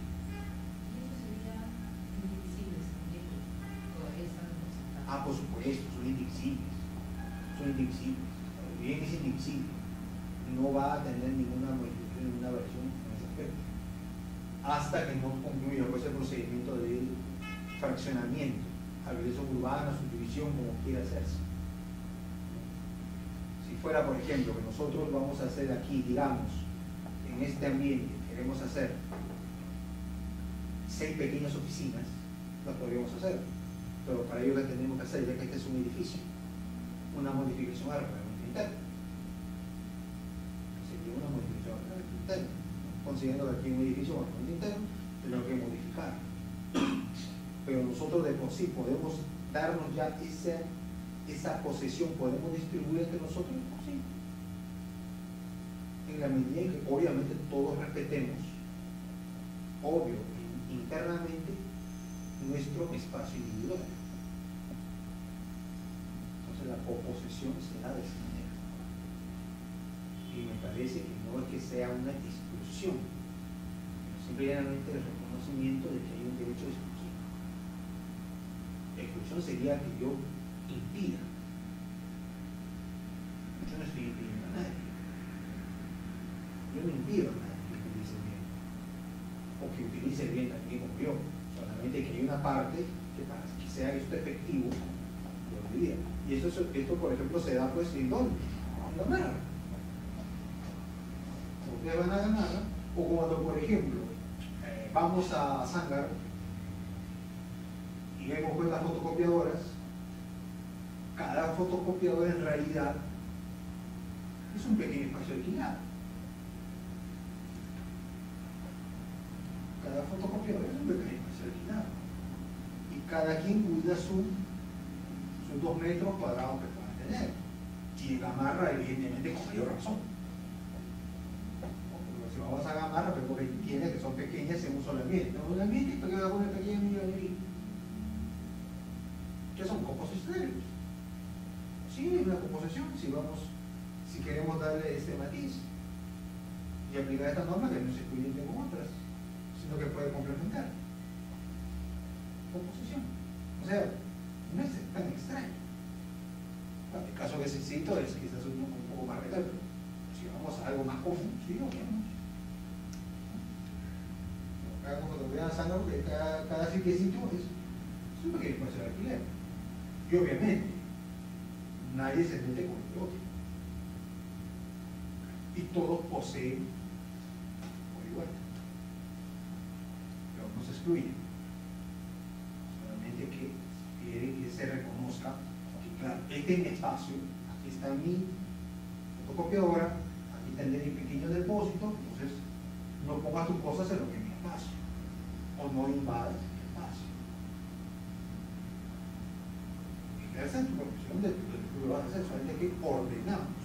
Speaker 1: Por supuesto, son indivisibles. Son indivisibles. El bien es indivisible. No va a tener ninguna modificación, ninguna variación en ese aspecto. Hasta que no concluya pues, el procedimiento de fraccionamiento, habilitación urbana, subdivisión, como quiera hacerse. Si fuera, por ejemplo, que nosotros vamos a hacer aquí, digamos, en este ambiente, queremos hacer 6 pequeñas oficinas, las podríamos hacer. Pero para ello la tenemos que hacer, ya que este es un edificio, una modificación al reglamento interno. Sería una modificación al reglamento interno. Considerando que aquí hay un edificio con reglamento interno, tenemos que modificar. Pero nosotros de por sí podemos darnos ya esa posesión, podemos distribuir entre nosotros, sí. En la medida en que obviamente todos respetemos, obvio, internamente, nuestro espacio individual. Entonces la coposesión se da de esa manera. Y me parece que no es que sea una exclusión, simplemente el reconocimiento de que hay un derecho exclusivo. Exclusión sería que yo impida. Yo no estoy impidiendo a nadie. Yo no impido a nadie que utilice el bien. O que utilice el bien también como yo. Solamente que hay una parte que para que sea esto efectivo, lo debería. Y esto, por ejemplo, se da pues en dónde? En la guerra. Ustedes van a ganar, o cuando, por ejemplo, vamos a Zángaro y vemos pues las fotocopiadoras, cada fotocopiadora en realidad es un pequeño espacio alquilado. Cada fotocopiadora es un pequeño espacio alquilado. Y cada quien cuida sus 2 metros cuadrados que pueda tener. Y en Gamarra, evidentemente, con mayor razón. Porque si vamos a Gamarra, pero porque tiene que son pequeñas en un solo ambiente. En un ambiente que va con una pequeña miniatura. ¿Qué son? Composiciones. Sí, es una composición, si queremos darle este matiz y aplicar esta norma que no es excluyente con otras, sino que puede complementar. Composición. O sea, no es tan extraño. El caso que se cito es quizás un poco más real, pero si vamos a algo más común, sí, lo vemos. Cuando vean Zángaro, que cada sitio es un pequeño espacio de alquiler. Y obviamente, nadie se mete con el otro. Y todos poseen por igual. Pero no se excluyen. Solamente que quieren que se reconozca que, claro, este es mi espacio, aquí está mi fotocopiadora, aquí está el pequeño depósito, entonces no pongas tus cosas en lo que es mi espacio. O no invadas mi espacio. Esa es tu profesión de tu lo vas a hacer, solamente que ordenamos.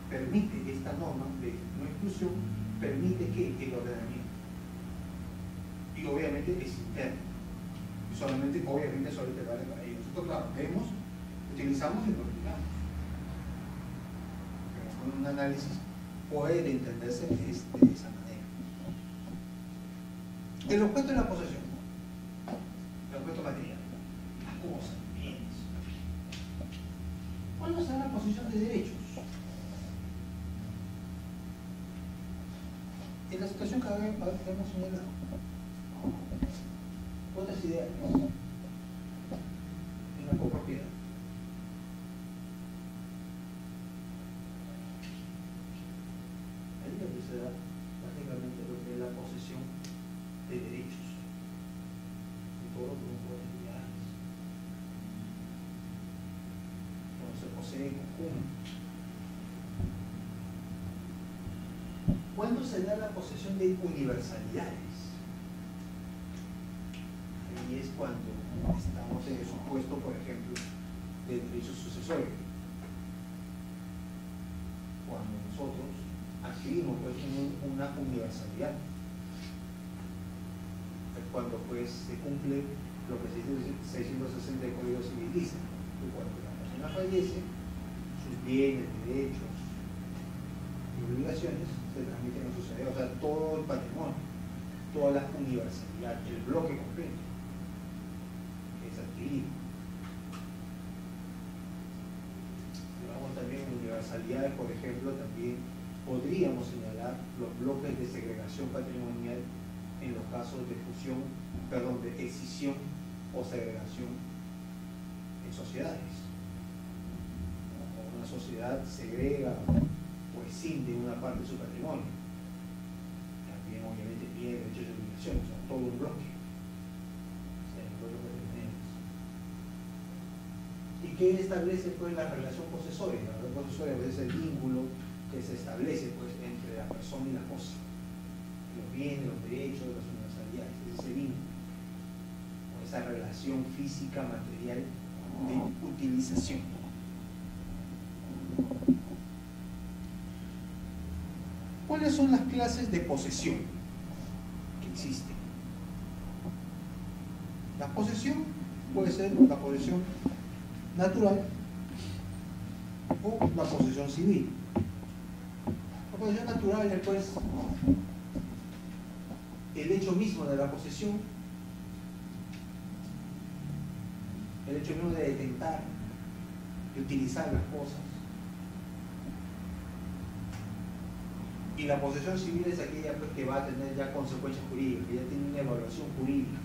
Speaker 1: Permite esta norma de no exclusión, permite que el ordenamiento. Y obviamente es interno. Y solamente, obviamente, solamente vale para ellos. Nosotros, claro, vemos, utilizamos y lo olvidamos. Pero con un análisis puede entenderse de esa manera. El objeto de la posesión. El objeto material. Las cosas. ¿Cuándo se da la posesión de derechos? En la situación que hemos señalado. ¿Cuántas ideas? En la copropiedad. Ahí es donde se da prácticamente lo que es la posesión de derechos. De todos los grupos de unidades. Se posee en conjunto. ¿Cuándo se da la posesión de universalidades? Ahí es cuando estamos en el supuesto, por ejemplo, de derecho sucesorio. Cuando nosotros adquirimos pues, una universalidad. Es cuando pues, se cumple lo que 660 del Código Civil dice. Y cuando la persona fallece, sus bienes, derechos y obligaciones se transmiten a sus herederos, o sea, todo el patrimonio, toda la universalidad, el bloque completo que es adquirido. Hablamos también de universalidades, por ejemplo, también podríamos señalar los bloques de segregación patrimonial en los casos de de escisión o segregación en sociedades. Una sociedad segrega o escinde una parte de su patrimonio. También obviamente tiene derechos y obligaciones, son todo un bloque. O sea, un bloque de tenemos. ¿Y qué establece pues la relación posesoria? La relación posesoria es el vínculo que se establece pues entre la persona y la cosa. Los bienes, los derechos, las universalidades, es ese vínculo. O esa relación física, material de utilización. ¿Cuáles son las clases de posesión que existen? La posesión puede ser la posesión natural o la posesión civil. La posesión natural es pues el hecho mismo de la posesión, el hecho mismo de detentar, de utilizar las cosas. Y la posesión civil es aquella pues, que va a tener ya consecuencias jurídicas, que ya tiene una evaluación jurídica,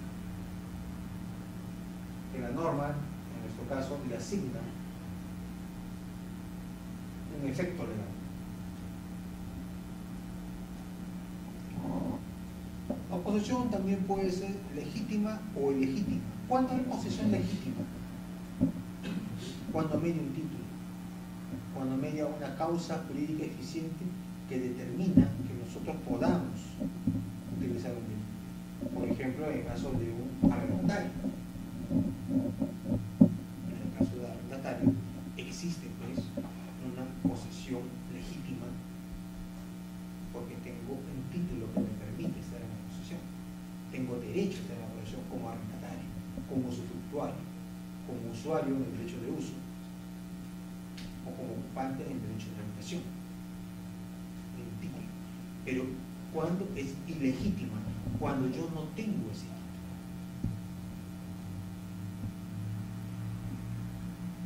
Speaker 1: que la norma, en nuestro caso, le asigna un efecto legal. La posesión también puede ser legítima o ilegítima. ¿Cuándo es posesión legítima? Cuando media un título, cuando media una causa jurídica eficiente que determina que nosotros podamos utilizar un bien. Por ejemplo, en el caso de un arrendatario. En el caso de arrendatario existe pues una posesión legítima porque tengo un título que me permite estar en la posesión. Tengo derecho a estar en la posesión como arrendatario, como usufructuario, como usuario en el derecho de uso o como ocupante en el derecho de habitación. Pero cuando es ilegítima, cuando yo no tengo ese título,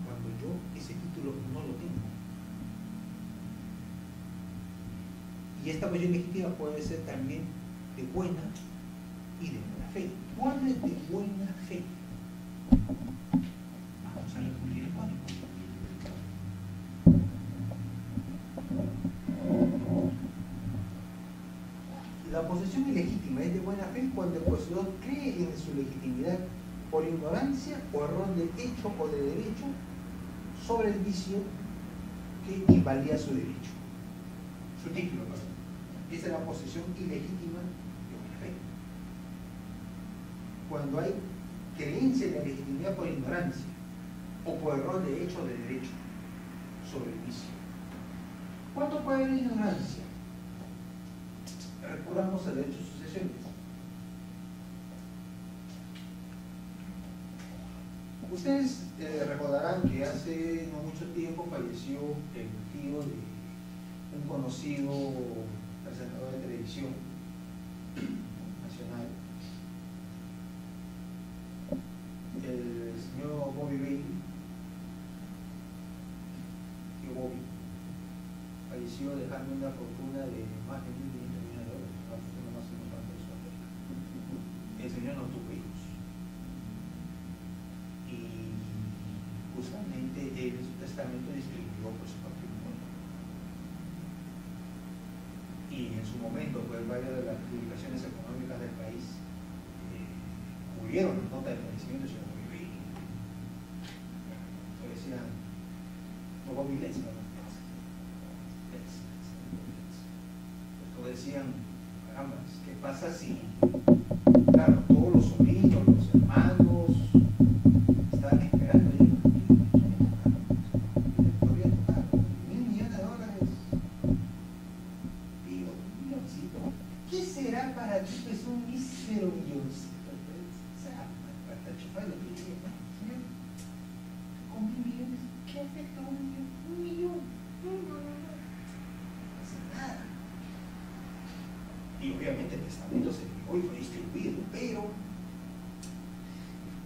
Speaker 1: cuando yo ese título no lo tengo. Y esta posesión legítima puede ser también de buena y de buena fe. ¿Cuándo es de buena fe? Vamos a recurrir el código. La posesión ilegítima es de buena fe cuando el poseedor cree en su legitimidad por ignorancia o error de hecho o de derecho sobre el vicio que invalida su derecho, su título, perdón. Esa es la posesión ilegítima de buena fe. Cuando hay creencia en la legitimidad por ignorancia o por error de hecho o de derecho sobre el vicio. ¿Cuánto puede haber ignorancia? Recurramos al derecho de sucesiones. Ustedes recordarán que hace no mucho tiempo falleció el tío de un conocido presentador de televisión nacional, el señor Bobby Bailey, tío Bobby, falleció dejando una fortuna de más de $1.500 millones, la fortuna más importante de Sudamérica. El señor no tuvo hijos. Y justamente él en su testamento distribuyó por su patrimonio. Y en su momento, pues varias de las publicaciones económicas del país cubrieron la nota de fallecimiento del señor Bobby Bailey. Lo decían, no Bobby Letts, no. Decían, caramba, ¿qué pasa si, claro, todos los sobrinos, los hermanos estaban esperando y podría tocar $1.000 millones? Digo, milloncito, ¿qué será para ti? Pues un mísero milloncito. O sea, para chupar lo que diga, señor, con 1.000 millones, ¿qué afecta a 1 millón? 1 millón, no pasa nada. Y obviamente el testamento se entregó y fue distribuido, pero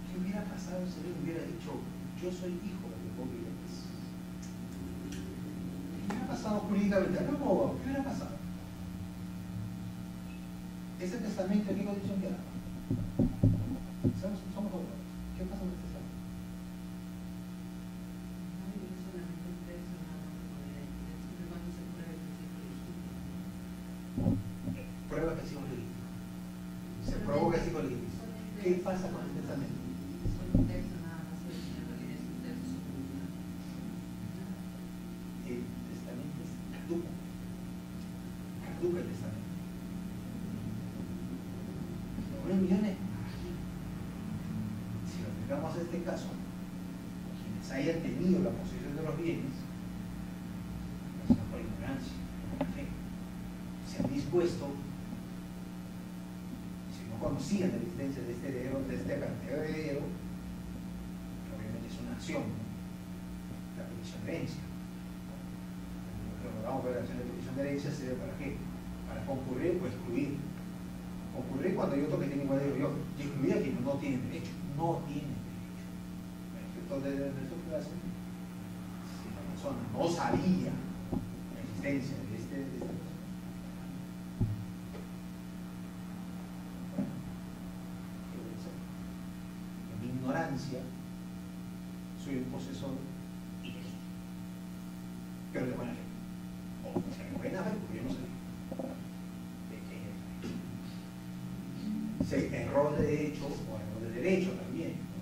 Speaker 1: ¿qué hubiera pasado si él hubiera dicho, yo soy hijo de Bobby Letts? ¿Qué hubiera pasado jurídicamente? No, ¿qué hubiera pasado? Ese testamento, ¿qué condición queda? Somos abogados. ¿Qué pasa con el testamento? Prueba que ha sido legítimo. Se probó que ha sido legítimo. ¿Qué pasa con el testamento? El testamento es caduco. Caduca el testamento. Los millones. Si lo aplicamos a este caso, quienes hayan tenido la posesión de los bienes, no sea por ignorancia, por fe, se han dispuesto, conocían la existencia de este heredero, de este heredero, que obviamente es una acción, ¿no? La petición de herencia. Lo que vamos a ver, la acción de petición de herencia sirve para qué? Para concurrir o excluir, ocurrir cuando hay otro que tiene igual de yo. Y excluir a quien no tiene derecho. No tiene derecho. Entonces, en esta clase, si la persona no sabía la existencia de este en mi ignorancia, soy un posesor ilegítimo. Pero de buena fe. O sea, de buena fe, porque yo no sé. Error de derecho o error de derecho también, ¿no?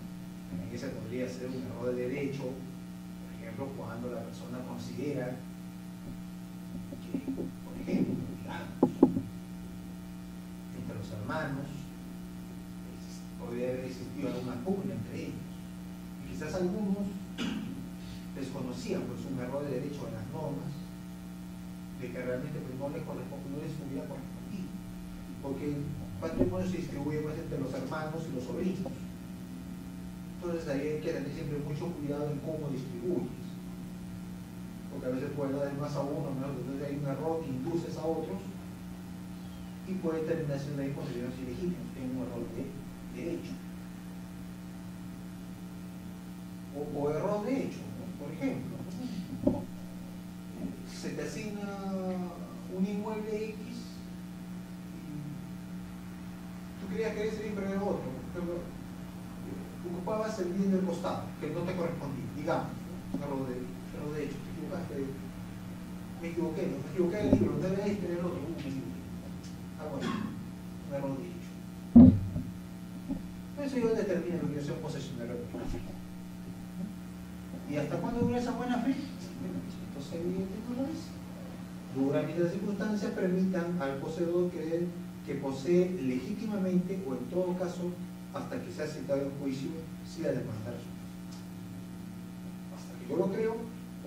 Speaker 1: También ese podría ser un error de derecho, por ejemplo, cuando la persona considera que, por ejemplo, digamos, entre los hermanos podría haber existido alguna pugna entre ellos. Y quizás algunos desconocían pues un error de derecho en las normas de que realmente pues, no les hubiera correspondido. Porque el patrimonio se distribuye pues, entre los hermanos y los sobrinos. Entonces ahí hay que tener siempre mucho cuidado en cómo distribuyes. Porque a veces puede dar más a uno, ¿no? Entonces hay un error que induces a otros y puede terminar siendo ahí considerados ilegítimos, tienen un error de derecho. O error de hecho, ¿no? Por ejemplo, se te asigna un inmueble X. Tú creías que ese siempre era otro, pero ocupabas el bien del costado, que no te correspondía, digamos, ¿no? Error de hecho, te equivocaste, me equivoqué del libro, no debes tener el otro, me equivoqué. Algo así, un error de hecho. Eso yo determino lo que yo sea un posesionario de buena fe. ¿Y hasta cuándo dura esa buena fe? Bueno, entonces evidente no lo es. Dura mientras las circunstancias permitan al poseedor creer que posee legítimamente o en todo caso hasta que sea citado en juicio si la demanda resulta. Hasta que yo lo creo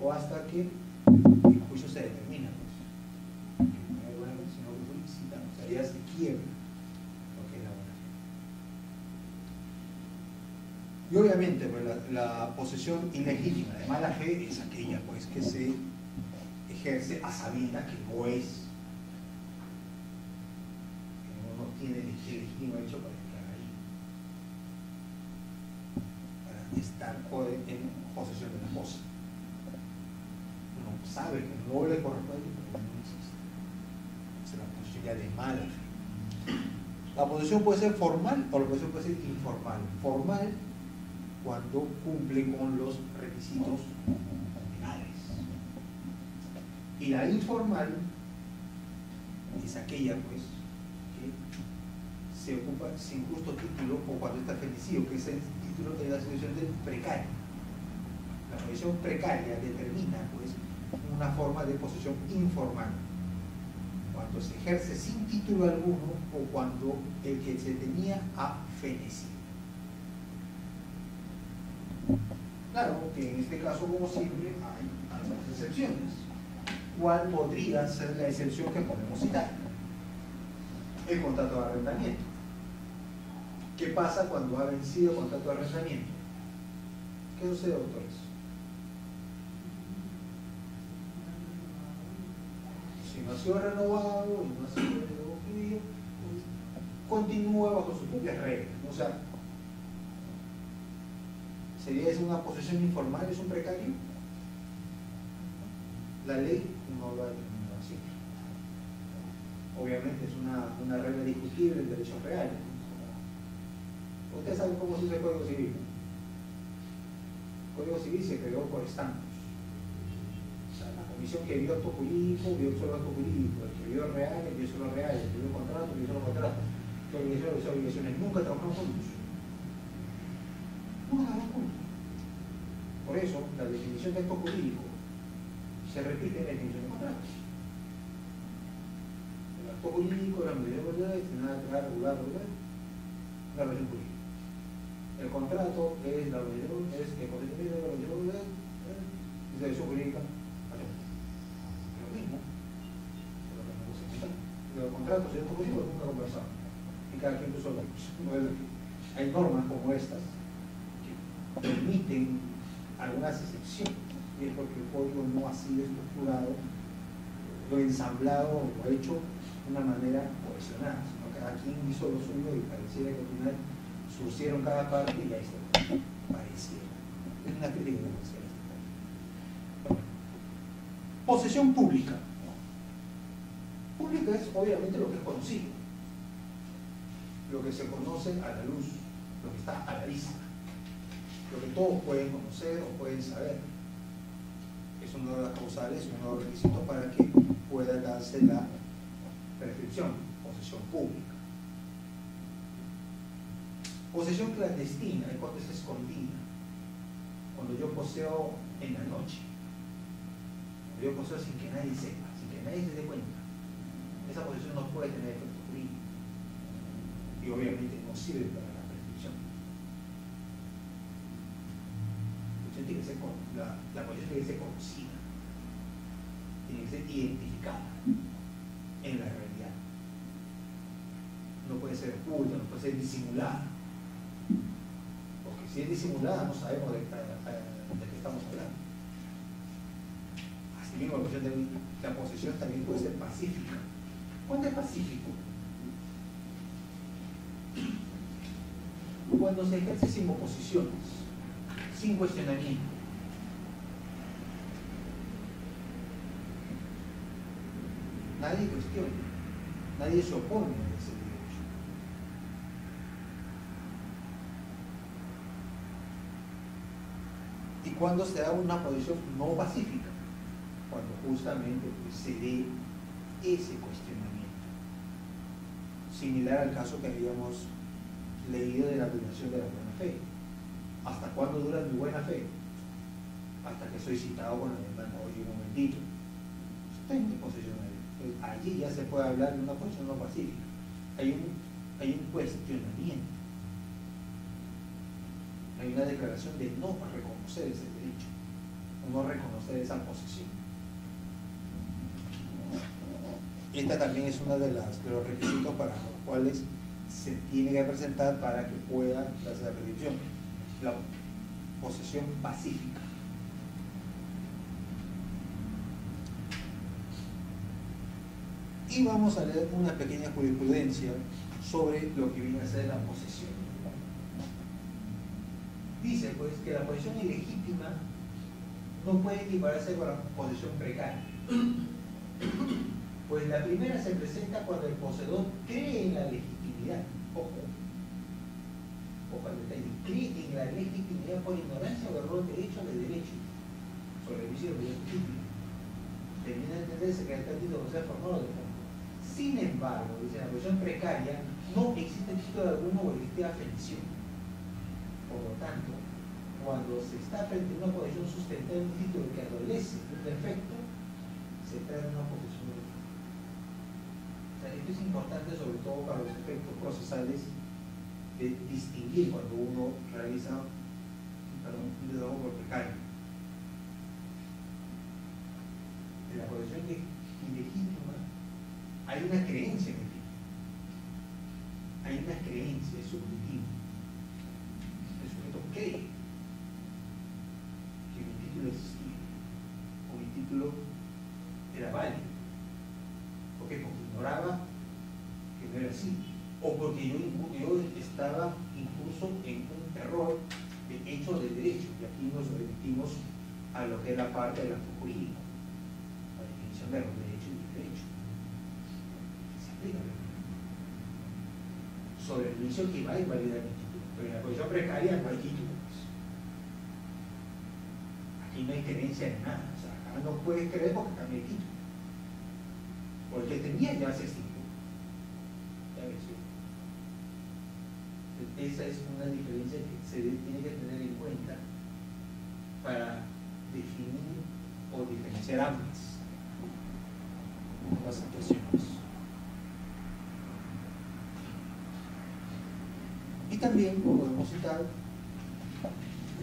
Speaker 1: o hasta que el juicio se determina. Pues. Que no hay buena fe, sino que fue citado. O sea, ya se quiebra lo que es la buena fe. Y obviamente pues, la posesión ilegítima de mala fe es aquella pues, que se ejerce a sabiendas que no es. No tiene el legítimo hecho para estar ahí, para estar en posesión de la cosa. Uno sabe que no le corresponde, pero no existe. Es la posesión ya de mala fe. La posesión puede ser formal o la posesión puede ser informal. Formal cuando cumple con los requisitos legales. Y la informal es aquella pues se ocupa sin justo título o cuando está fenecido, que es el título de la situación del precario. La posesión precaria determina pues una forma de posesión informal, cuando se ejerce sin título alguno o cuando el que se tenía ha fenecido. Claro que en este caso, como siempre, hay algunas excepciones. ¿Cuál podría ser la excepción que podemos citar? El contrato de arrendamiento. ¿Qué pasa cuando ha vencido el contrato de arrendamiento? ¿Qué sucede, doctores? Si no ha sido renovado y no ha sido renovado, continúa bajo sus propias reglas. O sea, ¿sería esa una posesión informal? ¿Es un precario? La ley no lo ha determinado así. Obviamente es una regla discutible en derechos reales. Ustedes saben cómo se usa el Código Civil. El Código Civil se creó por estancos. O sea, la comisión que vio acto jurídico, vio solo acto jurídico. El que vio reales, vio solo reales. El que vio contrato, vio solo contrato. El que vio obligaciones. Nunca trabajaron juntos. Nunca trabajaron juntos. Por eso, la definición de acto jurídico se repite en la definición de contratos. El acto jurídico, la medida de verdad, destinada a crear, regular, la relación jurídica. El contrato es la obligación, es el consentimiento de la obligación, es la decisión jurídica. Es lo mismo. Los contratos y estos jurídicos nunca conversaron. Y cada quien puso lo mismo. Hay normas como estas que permiten algunas excepciones. Y es porque el código no ha sido estructurado, lo ensamblado o hecho de una manera cohesionada, sino que cada quien hizo lo suyo y pareciera que al final surcieron cada parte y ya está. Pareciera. Es una crítica que me hacía este caso. Posesión pública. Pública es obviamente lo que es conocido, lo que se conoce a la luz, lo que está a la vista, lo que todos pueden conocer o pueden saber. Es uno de los causales, uno de los requisitos para que pueda darse la prescripción, posesión pública. Posesión clandestina es cuando es escondida, cuando yo poseo en la noche, cuando yo poseo sin que nadie sepa, sin que nadie se dé cuenta. Esa posesión no puede tener efecto jurídico y obviamente no sirve para la prescripción. La posesión tiene que ser conocida, tiene que ser identificada en la realidad. No puede ser oculta, no puede ser disimulada. Porque si es disimulada no sabemos de qué estamos hablando. Así mismo la posesión también puede ser pacífica. ¿Cuándo es pacífico? Cuando se ejerce sin oposiciones, sin cuestionamiento. Nadie cuestiona, nadie se opone a ese derecho. ¿Y cuando se da una posición no pacífica? Cuando justamente pues, se dé ese cuestionamiento. Similar al caso que habíamos leído de la duración de la buena fe. ¿Hasta cuándo dura mi buena fe? Hasta que soy citado con la demanda. Oye, un momentito, estoy en mi posesión. Entonces, allí ya se puede hablar de una posición no pacífica. Hay un cuestionamiento. Hay una declaración de no reconocer ese derecho, no reconocer esa posesión. Esta también es uno de los requisitos para los cuales se tiene que presentar para que pueda darse la prescripción. La posesión pacífica. Y vamos a leer una pequeña jurisprudencia sobre lo que viene a ser la posesión. Dice pues que la posesión ilegítima no puede equipararse con la posesión precaria. Pues la primera se presenta cuando el poseedor cree en la legitimidad. Ojo al detalle, cree en la legitimidad por ignorancia o error derecho de derecho sobre el vicio de legítimo. Termina de entenderse que el título no sea formado de fondo. Sin embargo, dice, en la posición precaria no existe título alguno o existe afección. Por lo tanto, cuando se está frente a una posición sustentada en un título que adolece de un defecto, se trae una posición de defecto. O sea, esto es importante sobre todo para los efectos procesales de distinguir cuando uno realiza un desahogo por precario. En la posición ilegítima hay una creencia en el título. Hay una creencia subjetiva. El sujeto cree que mi título existía o mi título era válido. ¿Por qué? Porque ignoraba que no era así. O porque yo estaba incluso en un error de hecho de derecho. Y aquí nos remitimos a lo que es la parte del acto jurídico, la definición de los derechos y derecho. Se aplica sobre el juicio que va a invalidar mi título. Pero en la posición precaria no hay título. Aquí no hay creencia en nada. O sea, acá no puedes creer porque cambié el título. Porque el que tenía ya se extinguió. Ya ves. Esa es una diferencia que se tiene que tener en cuenta para definir o diferenciar ambas situaciones. Y también podemos citar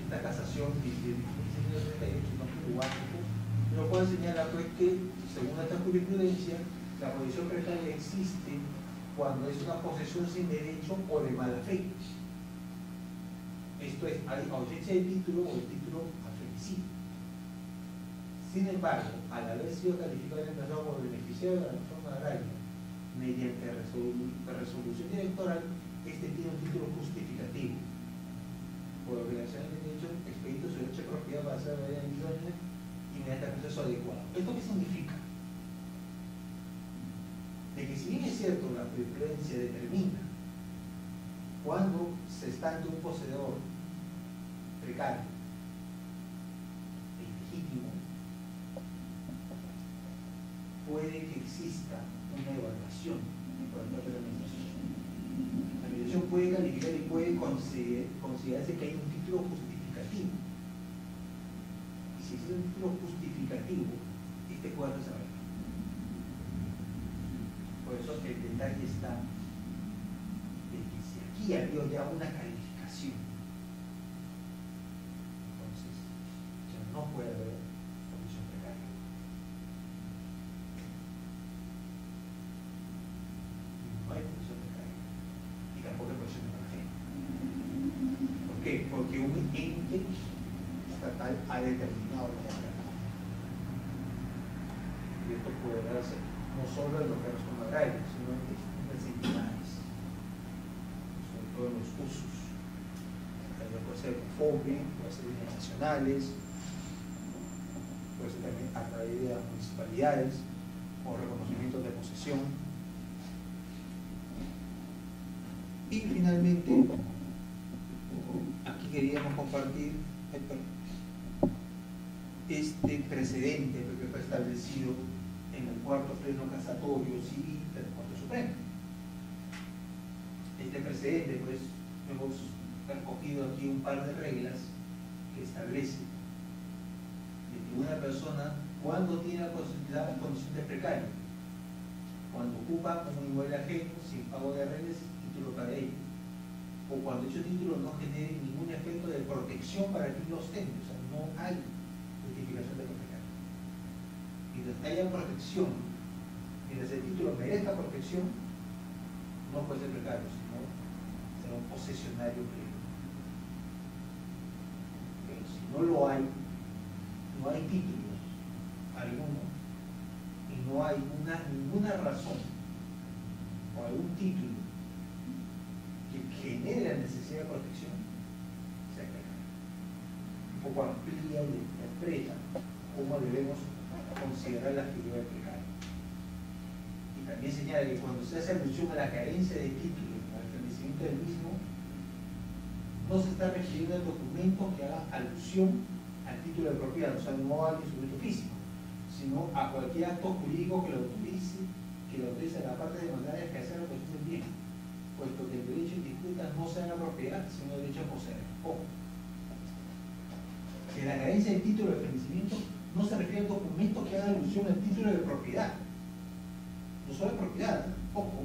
Speaker 1: esta casación de 1938 lo cual señala pues que, según esta jurisprudencia, la posesión precaria existe cuando es una posesión sin derecho o de mala fe. Esto es, hay ausencia de título o el título afectado. Sin embargo, al haber sido calificado y reemplazado por beneficiario de la reforma agraria mediante resolución directoral, este tiene un título justificativo. Por obligación de derecho, expedito su derecho de propiedad para hacer la idónea y mediante proceso adecuado. ¿Esto qué significa? De que si bien es cierto, la jurisprudencia determina cuando se está ante un poseedor precario e ilegítimo, puede que exista una evaluación por el propio de la administración. La administración puede calificar y puede considerarse que hay un título justificativo. Y si existe un título justificativo, este puede resolver. Por eso el detalle está de que si aquí había ya una calificación, entonces ya no puede haber condición precaria. No hay condición precaria. Y tampoco hay condición de margen. ¿Por qué? Porque un ente estatal ha determinado la descarga. Y esto puede darse no solo en los casos agrarios, sino en distintas entidades, sobre todo en los usos. Puede ser FOBE, puede ser bienes nacionales, puede ser también a través de las municipalidades o reconocimientos de posesión. Y finalmente, aquí queríamos compartir este precedente que fue establecido en el cuarto pleno casatorio civil del Corte Suprema. Este precedente, pues, hemos recogido aquí un par de reglas que establecen de que una persona, cuando tiene la condición de precario, cuando ocupa un inmueble ajeno sin pago de rentas, título para ello, o cuando dicho título no genere ningún efecto de protección para quien lo ostente, o sea, no hay justificación de precario. Mientras haya protección, mientras el título merezca protección, no puede ser precario, sino será un posesionario pleno. Pero si no lo hay, no hay título alguno, y no hay ninguna razón o algún título que genere la necesidad de protección, se precario. Un poco amplía y interpreta cómo debemos considerar la figura del precario. Y también señala que cuando se hace alusión a la carencia de título, al establecimiento del mismo, no se está refiriendo al documento que haga alusión al título de propiedad, o sea, no al instrumento físico, sino a cualquier acto jurídico que lo autorice a la parte demandada a ejercer la posesión del bien, puesto que el derecho en disputa no sea la propiedad, sino el derecho a poseer. Ojo, que la carencia de título de fallecimiento no se refiere al documento que haga alusión al título de propiedad, no solo de propiedad, ojo,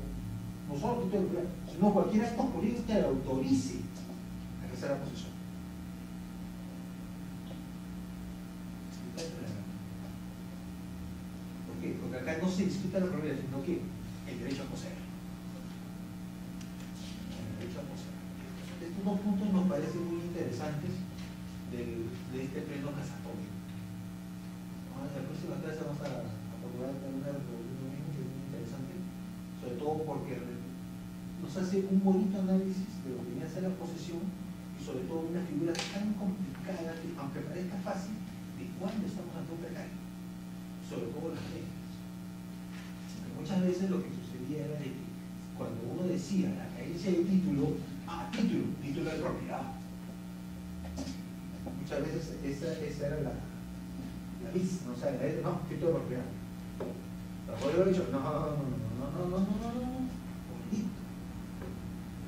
Speaker 1: no solo el título de propiedad, sino cualquier acto jurídico que le autorice a ejercer la posesión. ¿Por qué? Porque acá no se discute la propiedad, sino que el derecho a poseer. El derecho a poseer. Estos dos puntos nos parecen muy interesantes de este pleno casatorio. En la próxima clase vamos a procurar tener una reproducción que es muy interesante, sobre todo porque nos hace un bonito análisis de lo que viene a ser la posesión y sobre todo una figura tan complicada que, aunque parezca fácil, de cuándo estamos ante un precario, sobre todo las leyes. Muchas veces lo que sucedía era de que cuando uno decía la carencia de título, título de propiedad, muchas veces esa era la vista, ¿no? O sea, no, título de propiedad. Pero por eso he dicho, no.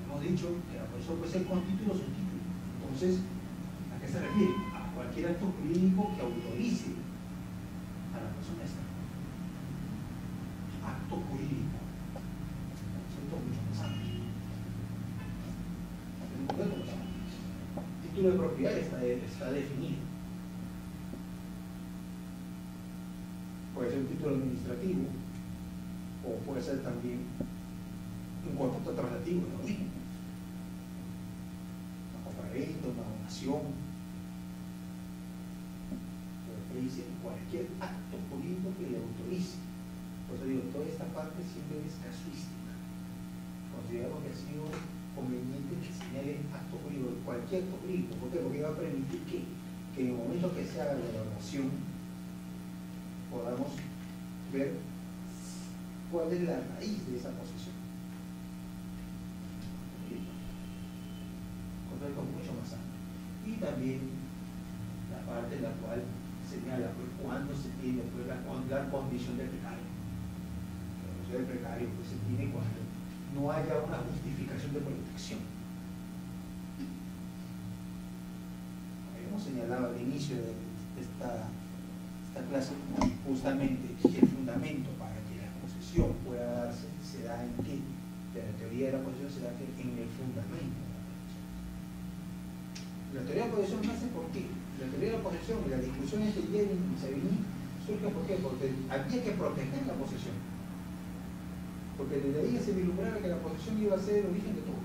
Speaker 1: Hemos dicho que la posesión puede ser con título o sin título. Entonces, ¿a qué se refiere? A cualquier acto jurídico que autorice a la persona esta. Acto jurídico. Concepto mucho más amplio. El título de propiedad está definido. Puede ser un título administrativo o puede ser también un contrato traslativo, lo mismo. Una compraventa, una donación. Pero dice cualquier acto jurídico que le autorice Por eso digo, toda esta parte siempre es casuística. Consideramos que ha sido conveniente que señale acto jurídico, cualquier acto jurídico. ¿Por qué? Porque va a permitir que en el momento que se haga la evaluación podamos ver cuál es la raíz de esa posesión. Concepto mucho más amplio. Y también la parte en la cual señala pues, cuándo se tiene pues, la condición de precario. La condición de precario pues, se tiene cuando no haya una justificación de protección. Habíamos señalado al inicio de esta clase justamente el fundamento para que la posesión pueda darse se da en qué. De la teoría de la posesión se da en el fundamento. La teoría de la posesión nace por qué. La teoría de la posesión y la discusión entre Jevin y Savigny surge por qué, porque había que proteger la posesión. Porque desde ahí se vislumbraba que la posesión iba a ser el origen de todo.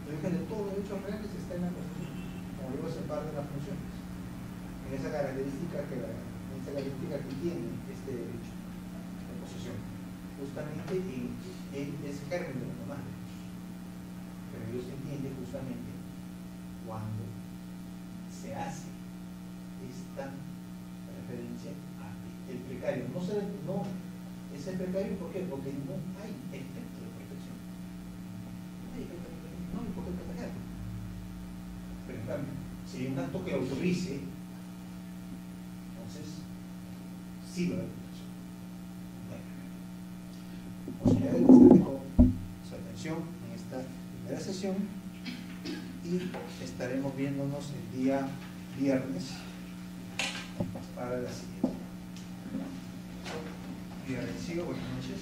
Speaker 1: El origen de todos los hechos reales está en la posesión, como digo, es parte de las funciones. En esa característica que tiene este derecho de posesión, justamente es germen de los demás derechos. Pero ello se entiende justamente cuando se hace esta referencia a el precario. No es el precario, ¿por qué? Porque no hay efecto de protección. No hay efecto de protección, no hay por qué protegerlo. Pero en cambio, si hay un acto que autorice, entonces sí va a haber protección. Bueno, señores, les dejo su atención en esta primera sesión y estaremos viéndonos el día viernes para la siguiente. Buenas noches.